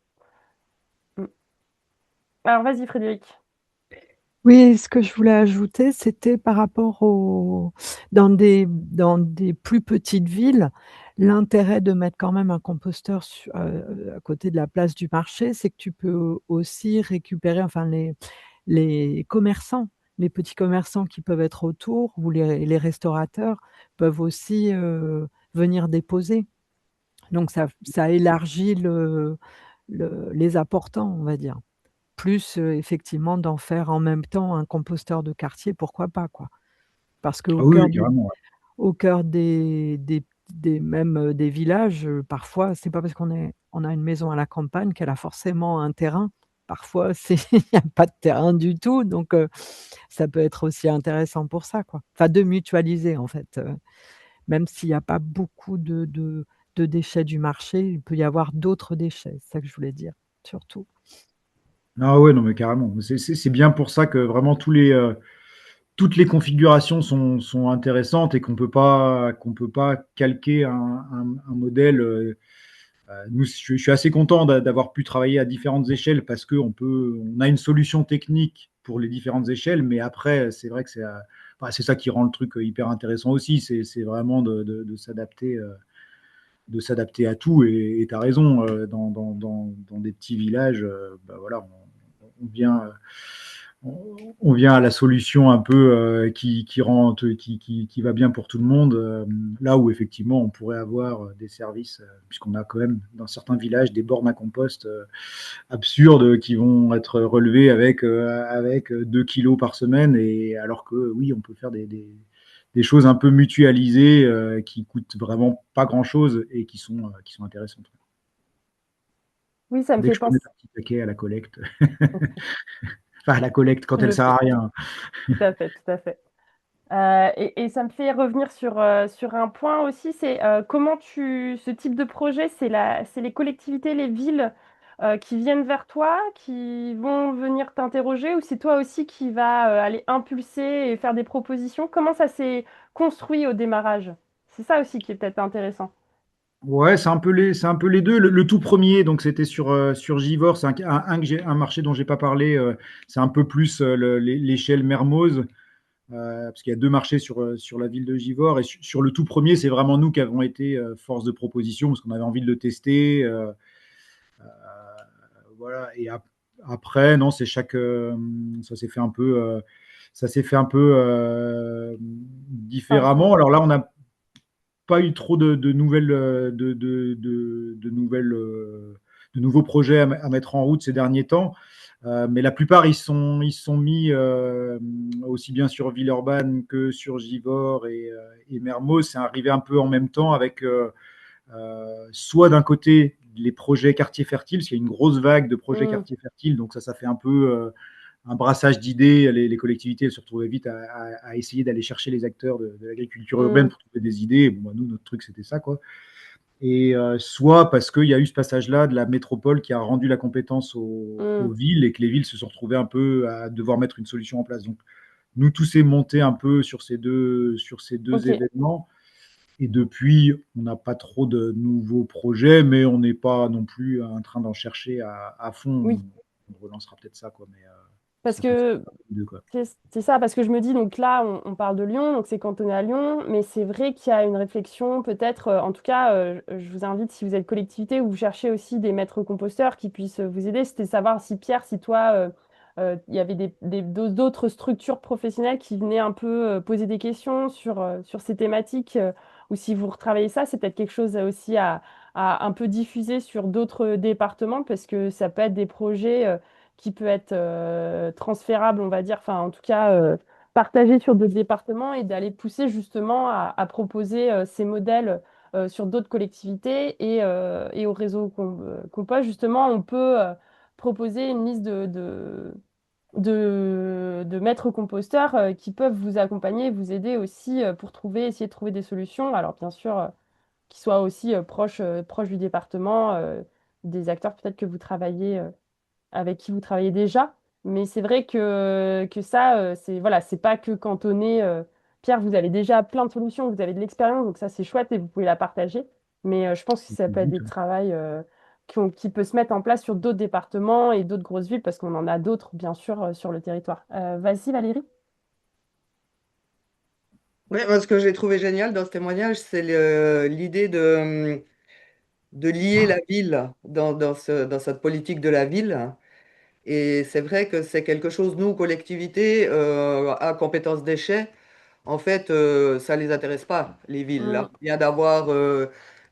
Speaker 1: Mm. Alors, vas-y, Frédéric.
Speaker 5: Oui, ce que je voulais ajouter, c'était par rapport dans des plus petites villes, l'intérêt de mettre quand même un composteur à côté de la place du marché, c'est que tu peux aussi récupérer, enfin, les commerçants, les petits commerçants qui peuvent être autour, ou les restaurateurs peuvent aussi venir déposer. Donc, ça élargit les apportants, on va dire. Plus effectivement d'en faire en même temps un composteur de quartier, pourquoi pas, quoi. Parce
Speaker 2: Ah
Speaker 5: qu'au
Speaker 2: oui,
Speaker 5: cœur
Speaker 2: oui, carrément. Ouais.
Speaker 5: au cœur même des villages, parfois, c'est pas parce on a une maison à la campagne qu'elle a forcément un terrain. Parfois, c'est il y a pas de terrain du tout, donc ça peut être aussi intéressant pour ça, quoi. Enfin, de mutualiser, en fait, même s'il y a pas beaucoup de déchets du marché, il peut y avoir d'autres déchets. C'est ça que je voulais dire, surtout.
Speaker 2: Ah ouais, non, mais carrément. C'est bien pour ça que vraiment toutes les configurations sont intéressantes et qu'on peut pas calquer un modèle. Nous, je suis assez content d'avoir pu travailler à différentes échelles parce on a une solution technique pour les différentes échelles, mais après, c'est vrai que enfin, c'est ça qui rend le truc hyper intéressant aussi. C'est vraiment de s'adapter à tout. Et tu as raison, dans des petits villages, bah voilà, on vient à la solution un peu qui va bien pour tout le monde, là où effectivement on pourrait avoir des services, puisqu'on a quand même dans certains villages des bornes à compost absurdes qui vont être relevées avec 2 kilos par semaine, et alors que oui, on peut faire des choses un peu mutualisées qui coûtent vraiment pas grand-chose et qui sont intéressantes.
Speaker 1: Oui, ça me
Speaker 2: Dès que
Speaker 1: fait
Speaker 2: je peux mettre
Speaker 1: penser.
Speaker 2: un petit paquet à la collecte, enfin à la collecte quand
Speaker 1: Tu
Speaker 2: elle
Speaker 1: le
Speaker 2: sert à
Speaker 1: fais.
Speaker 2: rien.
Speaker 1: Tout à fait, tout à fait. Et ça me fait revenir sur un point aussi, c'est comment ce type de projet, c'est les collectivités, les villes qui viennent vers toi, qui vont venir t'interroger, ou c'est toi aussi qui vas aller impulser et faire des propositions? Comment ça s'est construit au démarrage? C'est ça aussi qui est peut-être intéressant.
Speaker 2: Ouais, c'est un peu les deux. Le tout premier, donc c'était sur Givors, c'est un marché dont j'ai pas parlé. C'est un peu plus l'échelle Mermoz, parce qu'il y a deux marchés sur la ville de Givors. Et sur le tout premier, c'est vraiment nous qui avons été force de proposition parce qu'on avait envie de le tester. Euh, voilà. Et après, non, ça s'est fait un peu,
Speaker 1: Enfin,
Speaker 2: différemment. Alors là, on n'a pas eu trop de nouvelles, de nouvelles, de nouveaux projets à mettre en route ces derniers temps. Mais la plupart, ils sont mis aussi bien sur Villeurbanne que sur Givors et Mermoz. C'est arrivé un peu en même temps avec soit d'un côté les projets quartiers fertiles, parce qu'il y a une grosse vague de projets
Speaker 1: hmm,
Speaker 2: quartiers fertiles, donc ça fait un peu un brassage d'idées. Les collectivités se retrouvaient vite à essayer d'aller chercher les acteurs de l'agriculture urbaine
Speaker 1: hmm,
Speaker 2: pour trouver des idées. Bon, bah, nous, notre truc, c'était ça, quoi. Et soit parce qu'il y a eu ce passage-là de la métropole qui a rendu la compétence aux
Speaker 1: hmm.
Speaker 2: villes et que les villes se sont retrouvées un peu à devoir mettre une solution en place. Donc, nous, tout s'est monté un peu sur ces deux
Speaker 1: Ok.
Speaker 2: événements. Et depuis, on n'a pas trop de nouveaux projets, mais on n'est pas non plus en train d'en chercher à fond.
Speaker 1: Oui,
Speaker 2: On relancera peut-être ça, quoi, mais
Speaker 1: parce
Speaker 2: ça peut se
Speaker 1: que
Speaker 2: faire les deux, quoi.
Speaker 1: c'est ça, parce que je me dis, donc là, on parle de Lyon, donc c'est cantonné à Lyon, mais c'est vrai qu'il y a une réflexion, peut-être, en tout cas, je vous invite, si vous êtes collectivité, ou vous cherchez aussi des maîtres composteurs qui puissent vous aider, c'était savoir si Pierre, si toi, il y avait d'autres structures professionnelles qui venaient un peu poser des questions sur ces thématiques, ou si vous retravaillez ça, c'est peut-être quelque chose aussi à un peu diffuser sur d'autres départements, parce que ça peut être des projets qui peut être transférable, on va dire, enfin en tout cas partagé sur d'autres départements et d'aller pousser justement à proposer ces modèles sur d'autres collectivités et au réseau Compost, justement, on peut proposer une liste de maîtres composteurs qui peuvent vous accompagner, vous aider aussi pour essayer de trouver des solutions. Alors bien sûr, qui soient aussi proches du département, des acteurs peut-être que vous travaillez avec qui vous travaillez déjà. Mais c'est vrai que ça, c'est voilà, c'est pas que cantonné. Pierre, vous avez déjà plein de solutions, vous avez de l'expérience, donc ça c'est chouette et vous pouvez la partager. Mais je pense que
Speaker 2: C'est
Speaker 1: ça
Speaker 2: le
Speaker 1: peut être
Speaker 2: but,
Speaker 1: des
Speaker 2: ouais.
Speaker 1: travails qui peut se mettre en place sur d'autres départements et d'autres grosses villes, parce qu'on en a d'autres, bien sûr, sur le territoire. Vas-y, Valérie.
Speaker 4: Ouais, moi, ce que j'ai trouvé génial dans ce témoignage, c'est l'idée de lier la ville dans cette politique de la ville. Et c'est vrai que c'est quelque chose, nous, collectivités, à compétences déchets, en fait, ça les intéresse pas, les villes,
Speaker 1: Mm,
Speaker 4: là. Il vient d'avoir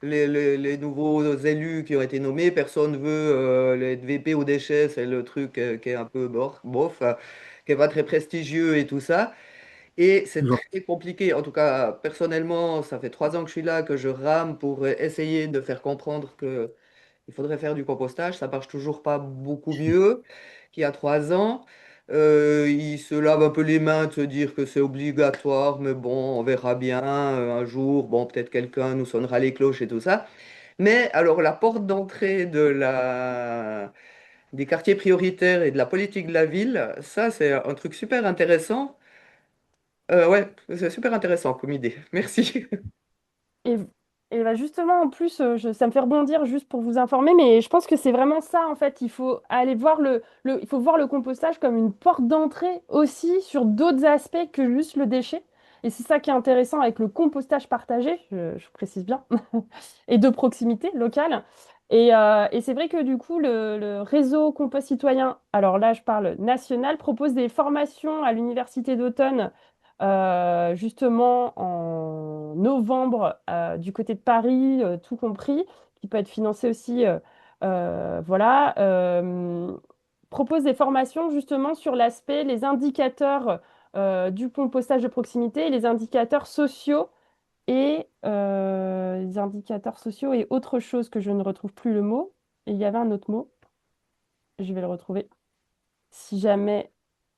Speaker 4: les nouveaux élus qui ont été nommés, personne veut les VP aux déchets, c'est le truc qui est un peu bof, qui est pas très prestigieux et tout ça. Et c'est
Speaker 2: Toujours.
Speaker 4: très compliqué. En tout cas, personnellement, ça fait 3 ans que je suis là, que je rame pour essayer de faire comprendre que il faudrait faire du compostage. Ça marche toujours pas beaucoup mieux qu'il y a 3 ans. Ils se lavent un peu les mains de se dire que c'est obligatoire, mais bon, on verra bien un jour. Bon, peut-être quelqu'un nous sonnera les cloches et tout ça. Mais alors, la porte d'entrée des quartiers prioritaires et de la politique de la ville, ça, c'est un truc super intéressant. Ouais, c'est super intéressant comme idée. Merci.
Speaker 1: Et, et bah justement, en plus, ça me fait rebondir juste pour vous informer, mais je pense que c'est vraiment ça, en fait. Il faut aller voir il faut voir le compostage comme une porte d'entrée aussi sur d'autres aspects que juste le déchet. Et c'est ça qui est intéressant avec le compostage partagé, je précise bien, et de proximité locale. Et c'est vrai que du coup, le réseau Compost Citoyen, alors là, je parle national, propose des formations à l'université d'automne justement en novembre du côté de Paris, tout compris, qui peut être financé aussi, voilà, propose des formations justement sur l'aspect, les indicateurs du compostage de proximité, les indicateurs sociaux et autre chose que je ne retrouve plus le mot. Et il y avait un autre mot, je vais le retrouver si jamais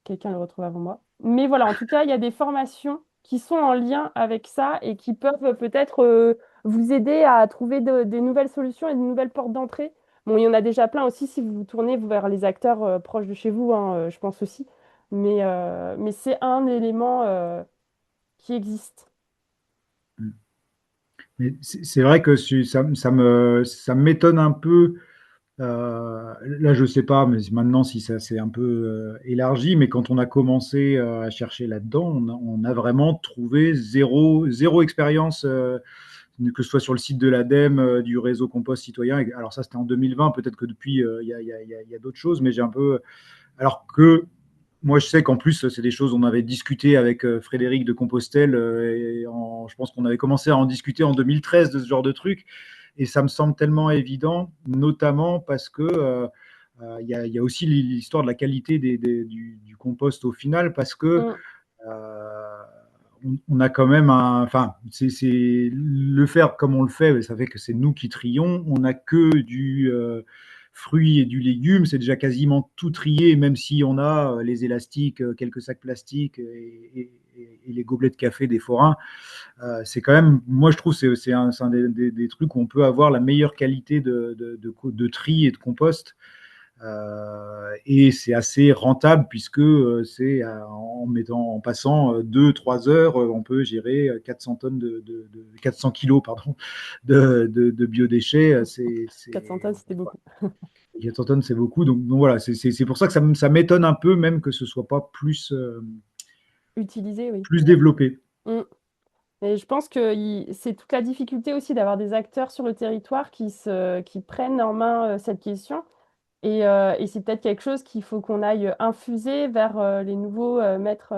Speaker 1: quelqu'un le retrouve avant moi. Mais voilà, en tout cas, il y a des formations qui sont en lien avec ça et qui peuvent peut-être vous aider à trouver des nouvelles solutions et de nouvelles portes d'entrée. Bon, il y en a déjà plein aussi si vous vous tournez vers les acteurs proches de chez vous, hein, je pense aussi. Mais c'est un élément qui existe.
Speaker 2: Mais c'est vrai que ça m'étonne un peu. Là, je sais pas, mais maintenant, si ça s'est un peu élargi, mais quand on a commencé à chercher là-dedans, on a vraiment trouvé zéro expérience, que ce soit sur le site de l'ADEME, du réseau Compost Citoyen. Alors ça, c'était en 2020, peut-être que depuis, il y a d'autres choses, mais j'ai un peu. Alors que moi, je sais qu'en plus, c'est des choses, on avait discuté avec Frédéric de Compostelle, je pense qu'on avait commencé à en discuter en 2013 de ce genre de truc. Et ça me semble tellement évident, notamment parce que il y a aussi l'histoire de la qualité du compost au final, parce que
Speaker 1: Mm,
Speaker 2: euh, on a quand même enfin, le faire comme on le fait, ça fait que c'est nous qui trions. On n'a que du fruits et du légume, c'est déjà quasiment tout trié, même si on a les élastiques, quelques sacs plastiques et les gobelets de café des forains. C'est quand même, moi je trouve, c'est un des trucs où on peut avoir la meilleure qualité de tri et de compost. Et c'est assez rentable puisque c'est en passant 2-3 heures, on peut gérer 400 tonnes 400 kilos pardon, de biodéchets.
Speaker 1: mm. 400 tonnes, c'était beaucoup.
Speaker 2: 400 tonnes, c'est beaucoup. Donc voilà, c'est pour ça que ça m'étonne un peu même que ce soit pas
Speaker 1: Utilisé, oui.
Speaker 2: plus développé.
Speaker 1: Mm. Et je pense que c'est toute la difficulté aussi d'avoir des acteurs sur le territoire qui prennent en main cette question. Et c'est peut-être quelque chose qu'il faut qu'on aille infuser vers les nouveaux maîtres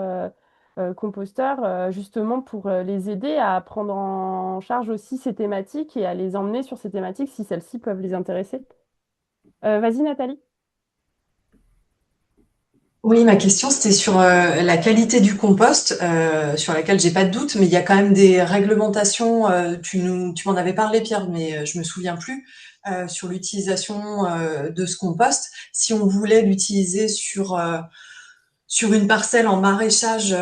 Speaker 1: composteurs, justement pour les aider à prendre en charge aussi ces thématiques et à les emmener sur ces thématiques si celles-ci peuvent les intéresser. Vas-y, Nathalie.
Speaker 3: Oui, ma question, c'était sur la qualité du compost, sur laquelle j'ai pas de doute, mais il y a quand même des réglementations. Tu m'en avais parlé, Pierre, mais je me souviens plus sur l'utilisation de ce compost. Si on voulait l'utiliser sur une parcelle en maraîchage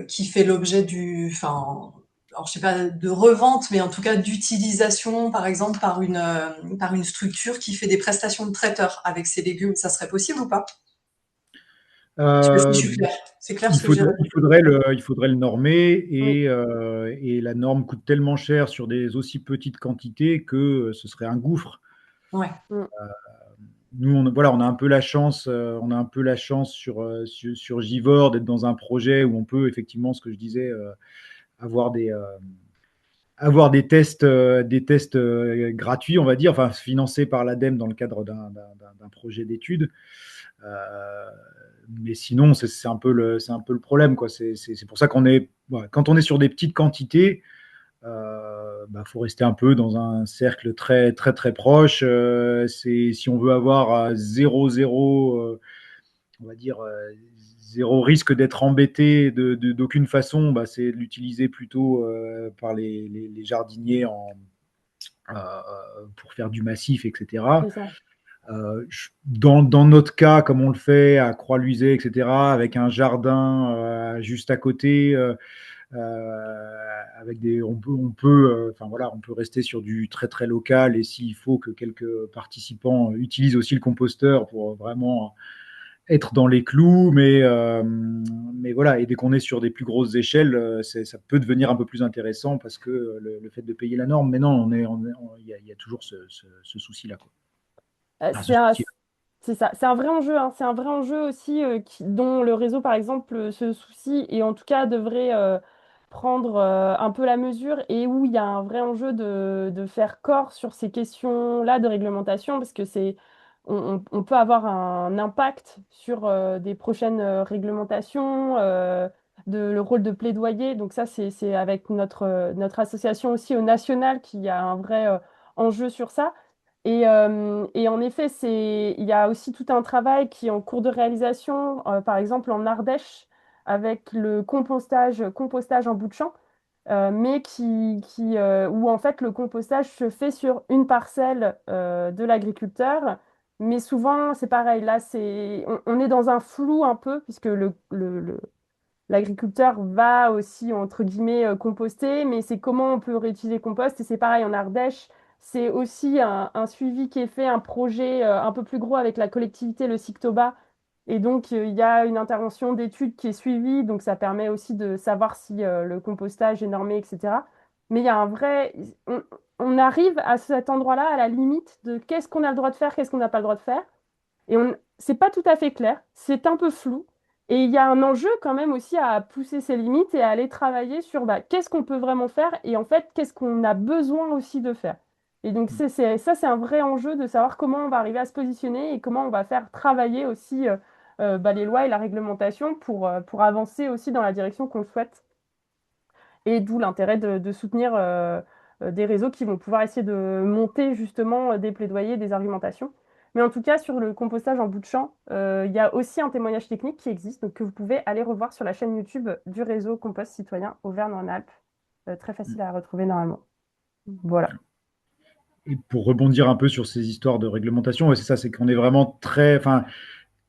Speaker 3: qui fait l'objet enfin, alors je sais pas de revente, mais en tout cas d'utilisation, par exemple, par une structure qui fait des prestations de traiteur avec ses légumes, ça serait possible ou pas? Je sais pas si je
Speaker 2: Euh,
Speaker 3: suis claire. C'est clair
Speaker 2: il
Speaker 3: ce que j'ai
Speaker 2: faudrait,
Speaker 3: raconté?
Speaker 2: il faudrait le normer
Speaker 1: Oui.
Speaker 2: et la norme coûte tellement cher sur des aussi petites quantités que ce serait un gouffre.
Speaker 3: Ouais.
Speaker 1: Mm.
Speaker 2: Nous, voilà, on a un peu la chance sur Givor d'être dans un projet où on peut effectivement, ce que je disais, avoir des tests gratuits, on va dire, enfin financés par l'ADEME dans le cadre d'un projet d'études. Euh, mais sinon, c'est un peu le problème, quoi. C'est pour ça voilà, quand on est sur des petites quantités, faut rester un peu dans un cercle très très très proche. Si on veut avoir 0,0, on va dire zéro risque d'être embêté d'aucune façon, bah, c'est de l'utiliser plutôt par les jardiniers pour faire du massif, etc.
Speaker 1: C'est ça.
Speaker 2: Dans notre cas, comme on le fait à Croix-Luisée, etc., avec un jardin juste à côté, avec enfin voilà, on peut rester sur du très très local, et s'il faut que quelques participants utilisent aussi le composteur pour vraiment être dans les clous, mais voilà, et dès qu'on est sur des plus grosses échelles, ça peut devenir un peu plus intéressant parce que le fait de payer la norme, mais non, il y a toujours ce souci-là, quoi.
Speaker 1: Euh,
Speaker 2: Ah, ce
Speaker 1: c'est un,
Speaker 2: souci-là.
Speaker 1: c'est ça, c'est un vrai enjeu, hein. C'est un vrai enjeu aussi dont le réseau, par exemple, se soucie et en tout cas devrait prendre un peu la mesure et où il y a un vrai enjeu de faire corps sur ces questions-là de réglementation parce que on peut avoir un impact sur des prochaines réglementations, le rôle de plaidoyer. Donc ça, c'est avec notre association aussi au national qui a un vrai enjeu sur ça. Et en effet, il y a aussi tout un travail qui est en cours de réalisation, par exemple en Ardèche, avec le compostage en bout de champ, mais où en fait le compostage se fait sur une parcelle de l'agriculteur. Mais souvent, c'est pareil, là, on est dans un flou un peu, puisque l'agriculteur va aussi, entre guillemets, composter, mais c'est comment on peut réutiliser le compost. Et c'est pareil en Ardèche, c'est aussi un suivi qui est fait, un projet un peu plus gros avec la collectivité, le Sictoba. Et donc, il y a une intervention d'études qui est suivie, donc ça permet aussi de savoir si le compostage est normé, etc. Mais il y a un vrai... On arrive à cet endroit-là, à la limite de qu'est-ce qu'on a le droit de faire, qu'est-ce qu'on n'a pas le droit de faire. Et c'est pas tout à fait clair, c'est un peu flou. Et il y a un enjeu quand même aussi à pousser ses limites et à aller travailler sur bah, qu'est-ce qu'on peut vraiment faire et en fait qu'est-ce qu'on a besoin aussi de faire. Et donc ça, c'est un vrai enjeu de savoir comment on va arriver à se positionner et comment on va faire travailler aussi bah, les lois et la réglementation pour avancer aussi dans la direction qu'on souhaite. Et d'où l'intérêt de soutenir des réseaux qui vont pouvoir essayer de monter justement des plaidoyers, des argumentations. Mais en tout cas, sur le compostage en bout de champ, il y a aussi un témoignage technique qui existe, donc que vous pouvez aller revoir sur la chaîne YouTube du réseau Compost Citoyen Auvergne-Rhône-Alpes. Très facile à retrouver normalement. Voilà.
Speaker 2: Et pour rebondir un peu sur ces histoires de réglementation, ouais, c'est ça, c'est qu'on est vraiment très, enfin,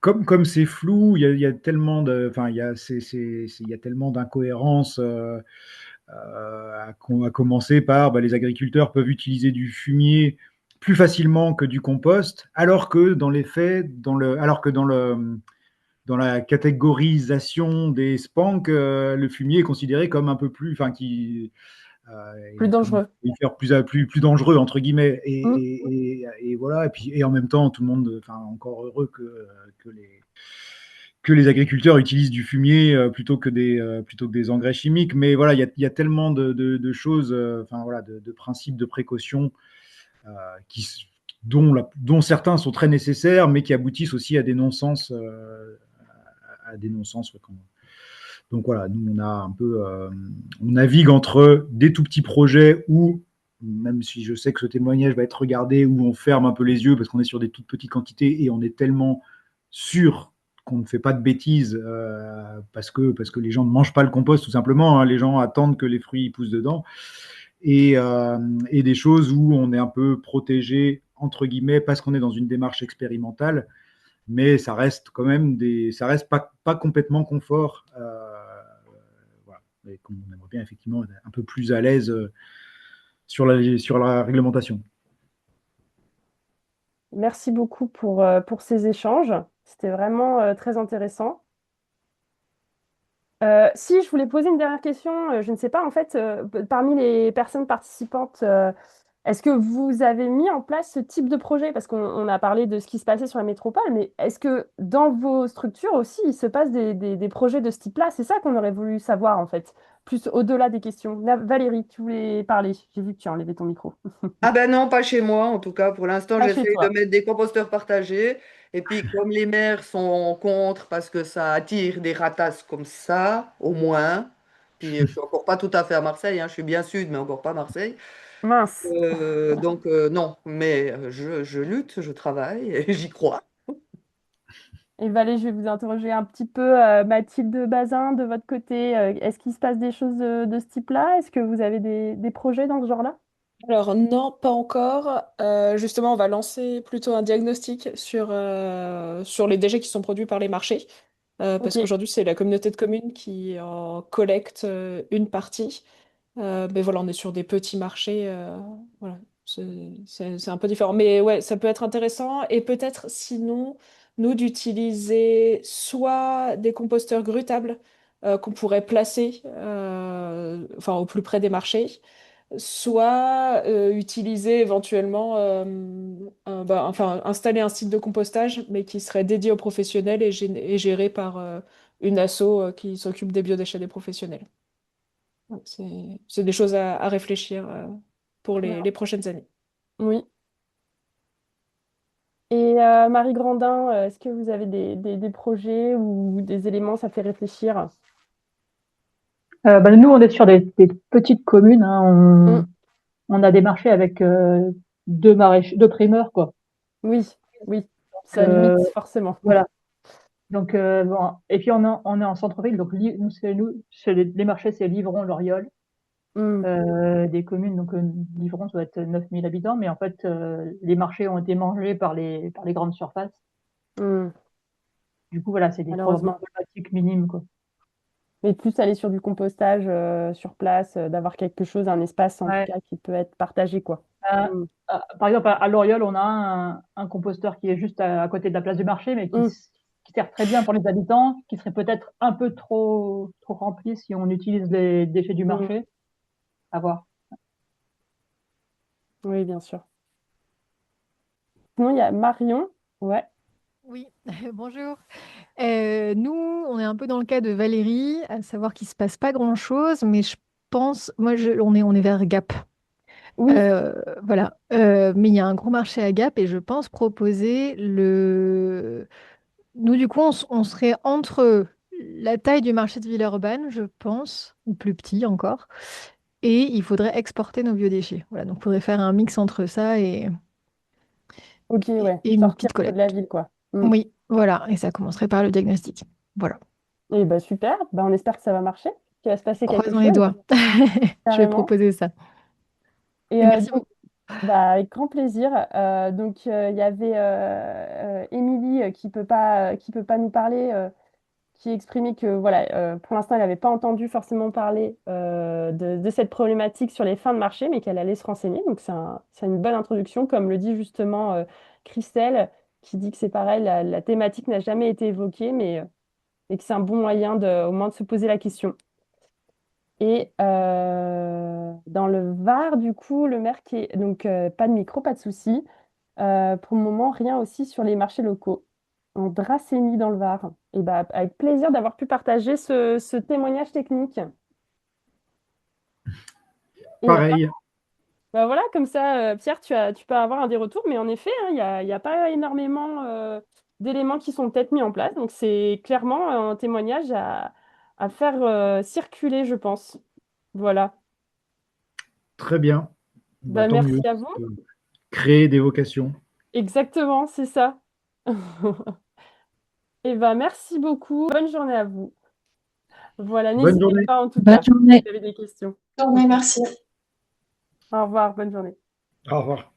Speaker 2: comme c'est flou, il y a tellement de, enfin, il y a tellement d'incohérences. À commencer par bah, les agriculteurs peuvent utiliser du fumier plus facilement que du compost, alors que dans les faits, alors que dans la catégorisation des SPANC, le fumier est considéré comme un peu plus, enfin,
Speaker 1: Plus
Speaker 2: comme
Speaker 1: dangereux.
Speaker 2: faire plus dangereux entre guillemets,
Speaker 1: Mm.
Speaker 2: et voilà, et en même temps tout le monde, enfin, encore heureux que les agriculteurs utilisent du fumier plutôt que des engrais chimiques. Mais voilà, il y a tellement de choses, enfin voilà, de principes de précaution euh, qui, dont certains sont très nécessaires, mais qui aboutissent aussi à des non-sens, à des non-sens. Ouais, donc voilà, nous on a un peu, on navigue entre des tout petits projets où, même si je sais que ce témoignage va être regardé, où on ferme un peu les yeux parce qu'on est sur des toutes petites quantités et on est tellement sûr qu'on ne fait pas de bêtises parce que les gens ne mangent pas le compost tout simplement, hein. Les gens attendent que les fruits poussent dedans, et des choses où on est un peu protégé entre guillemets parce qu'on est dans une démarche expérimentale, mais ça reste quand même ça reste pas complètement confort. Voilà. Et qu'on aimerait bien effectivement être un peu plus à l'aise sur la réglementation.
Speaker 1: Merci beaucoup pour ces échanges. C'était vraiment très intéressant. Si je voulais poser une dernière question, je ne sais pas, en fait, parmi les personnes participantes, est-ce que vous avez mis en place ce type de projet? Parce qu'on a parlé de ce qui se passait sur la métropole, mais est-ce que dans vos structures aussi, il se passe des projets de ce type-là? C'est ça qu'on aurait voulu savoir, en fait, plus au-delà des questions. Valérie, tu voulais parler. J'ai vu que tu as enlevé ton micro.
Speaker 4: Ah ben non, pas chez moi en tout cas. Pour l'instant,
Speaker 1: Pas chez
Speaker 4: j'essaye de
Speaker 1: toi.
Speaker 4: mettre des composteurs partagés. Et puis comme les maires sont contre parce que ça attire des ratasses comme ça, au moins. Puis je suis encore pas tout à fait à Marseille, hein. Je suis bien sud, mais encore pas à Marseille.
Speaker 1: Mince.
Speaker 4: Donc non, mais je lutte, je travaille et j'y crois.
Speaker 1: Et Valé, je vais vous interroger un petit peu, Mathilde Bazin, de votre côté. Est-ce qu'il se passe des choses de ce type-là? Est-ce que vous avez des projets dans ce genre-là?
Speaker 6: Alors non, pas encore. Justement, on va lancer plutôt un diagnostic sur les déchets qui sont produits par les marchés. Parce
Speaker 1: Ok,
Speaker 6: qu'aujourd'hui, c'est la communauté de communes qui en collecte une partie. Mais voilà, on est sur des petits marchés. Voilà, c'est un peu différent. Mais ouais, ça peut être intéressant. Et peut-être sinon, nous, d'utiliser soit des composteurs grutables qu'on pourrait placer enfin, au plus près des marchés, soit utiliser éventuellement, enfin, installer un site de compostage, mais qui serait dédié aux professionnels et géré par une asso qui s'occupe des biodéchets des professionnels. Donc, c'est des choses à réfléchir pour les prochaines années.
Speaker 1: oui. Et Marie Grandin, est-ce que vous avez des projets ou des éléments, ça fait réfléchir?
Speaker 7: Nous, on est sur des petites communes, hein.
Speaker 1: Mm,
Speaker 7: On a des marchés avec deux primeurs, quoi.
Speaker 1: oui, oui, ça
Speaker 7: Euh,
Speaker 1: limite forcément.
Speaker 7: voilà. Donc, bon. Et puis, on est en centre-ville. Donc, les marchés, c'est Livron, Loriol,
Speaker 1: Mm,
Speaker 7: des communes. Donc, Livron, ça doit être 9000 habitants. Mais en fait, les marchés ont été mangés par les grandes surfaces.
Speaker 1: mm,
Speaker 7: Du coup, voilà, c'est des
Speaker 1: malheureusement.
Speaker 7: problématiques minimes, quoi.
Speaker 1: Mais plus aller sur du compostage sur place, d'avoir quelque chose, un espace en tout
Speaker 7: Ouais.
Speaker 1: cas qui peut être partagé, quoi.
Speaker 7: Euh,
Speaker 1: Mm,
Speaker 7: Par exemple, à Loriol, on a un composteur qui est juste à côté de la place du marché, mais
Speaker 1: mm,
Speaker 7: qui sert très bien pour les habitants, qui serait peut-être un peu trop rempli si on utilise les déchets du
Speaker 1: mm.
Speaker 7: marché. À voir.
Speaker 1: Oui, bien sûr. Sinon, il y a Marion. Ouais.
Speaker 8: Oui, bonjour. Nous, on est un peu dans le cas de Valérie, à savoir qu'il se passe pas grand-chose, mais je pense, on est vers Gap.
Speaker 1: Oui,
Speaker 8: Voilà. Mais il y a un gros marché à Gap et je pense proposer le. Nous, du coup, on serait entre la taille du marché de Villeurbanne, je pense, ou plus petit encore, et il faudrait exporter nos biodéchets. Voilà, donc il faudrait faire un mix entre ça
Speaker 1: ok, ouais.
Speaker 8: et une
Speaker 1: Sortir
Speaker 8: petite
Speaker 1: un peu de la
Speaker 8: collecte.
Speaker 1: ville, quoi. Mm.
Speaker 8: Oui, voilà, et ça commencerait par le diagnostic. Voilà.
Speaker 1: Et bah super, bah, on espère que ça va marcher, qu'il va se passer quelque
Speaker 8: Croisons les
Speaker 1: chose,
Speaker 8: doigts. Je vais
Speaker 1: carrément.
Speaker 8: proposer ça.
Speaker 1: Et
Speaker 8: Et merci
Speaker 1: donc,
Speaker 8: beaucoup.
Speaker 1: bah, avec grand plaisir. Donc, il y avait Émilie qui peut pas nous parler, qui exprimait que voilà, pour l'instant, elle n'avait pas entendu forcément parler de cette problématique sur les fins de marché, mais qu'elle allait se renseigner. Donc, c'est une bonne introduction, comme le dit justement Christelle, qui dit que c'est pareil, la thématique n'a jamais été évoquée, mais et que c'est un bon moyen au moins de se poser la question. Et dans le Var, du coup, le maire qui est... Donc, pas de micro, pas de souci. Pour le moment, rien aussi sur les marchés locaux. En Dracénie, dans le Var. Et bah, avec plaisir d'avoir pu partager ce témoignage technique. Et
Speaker 2: Pareil.
Speaker 1: bah voilà, comme ça, Pierre, tu peux avoir un des retours. Mais en effet, hein, il y a pas énormément d'éléments qui sont peut-être mis en place. Donc, c'est clairement un témoignage à faire circuler, je pense. Voilà.
Speaker 2: Très bien. Bah,
Speaker 1: Bah,
Speaker 2: tant mieux.
Speaker 1: merci à vous.
Speaker 2: Créer des vocations.
Speaker 1: Exactement, c'est ça. Et ben merci beaucoup. Bonne journée à vous. Voilà,
Speaker 2: Bonne
Speaker 1: n'hésitez
Speaker 2: journée.
Speaker 1: pas en tout
Speaker 8: Bonne
Speaker 1: cas si
Speaker 8: journée.
Speaker 1: vous avez des questions.
Speaker 3: Bonne journée, merci.
Speaker 1: Au revoir, bonne journée.
Speaker 2: Au revoir.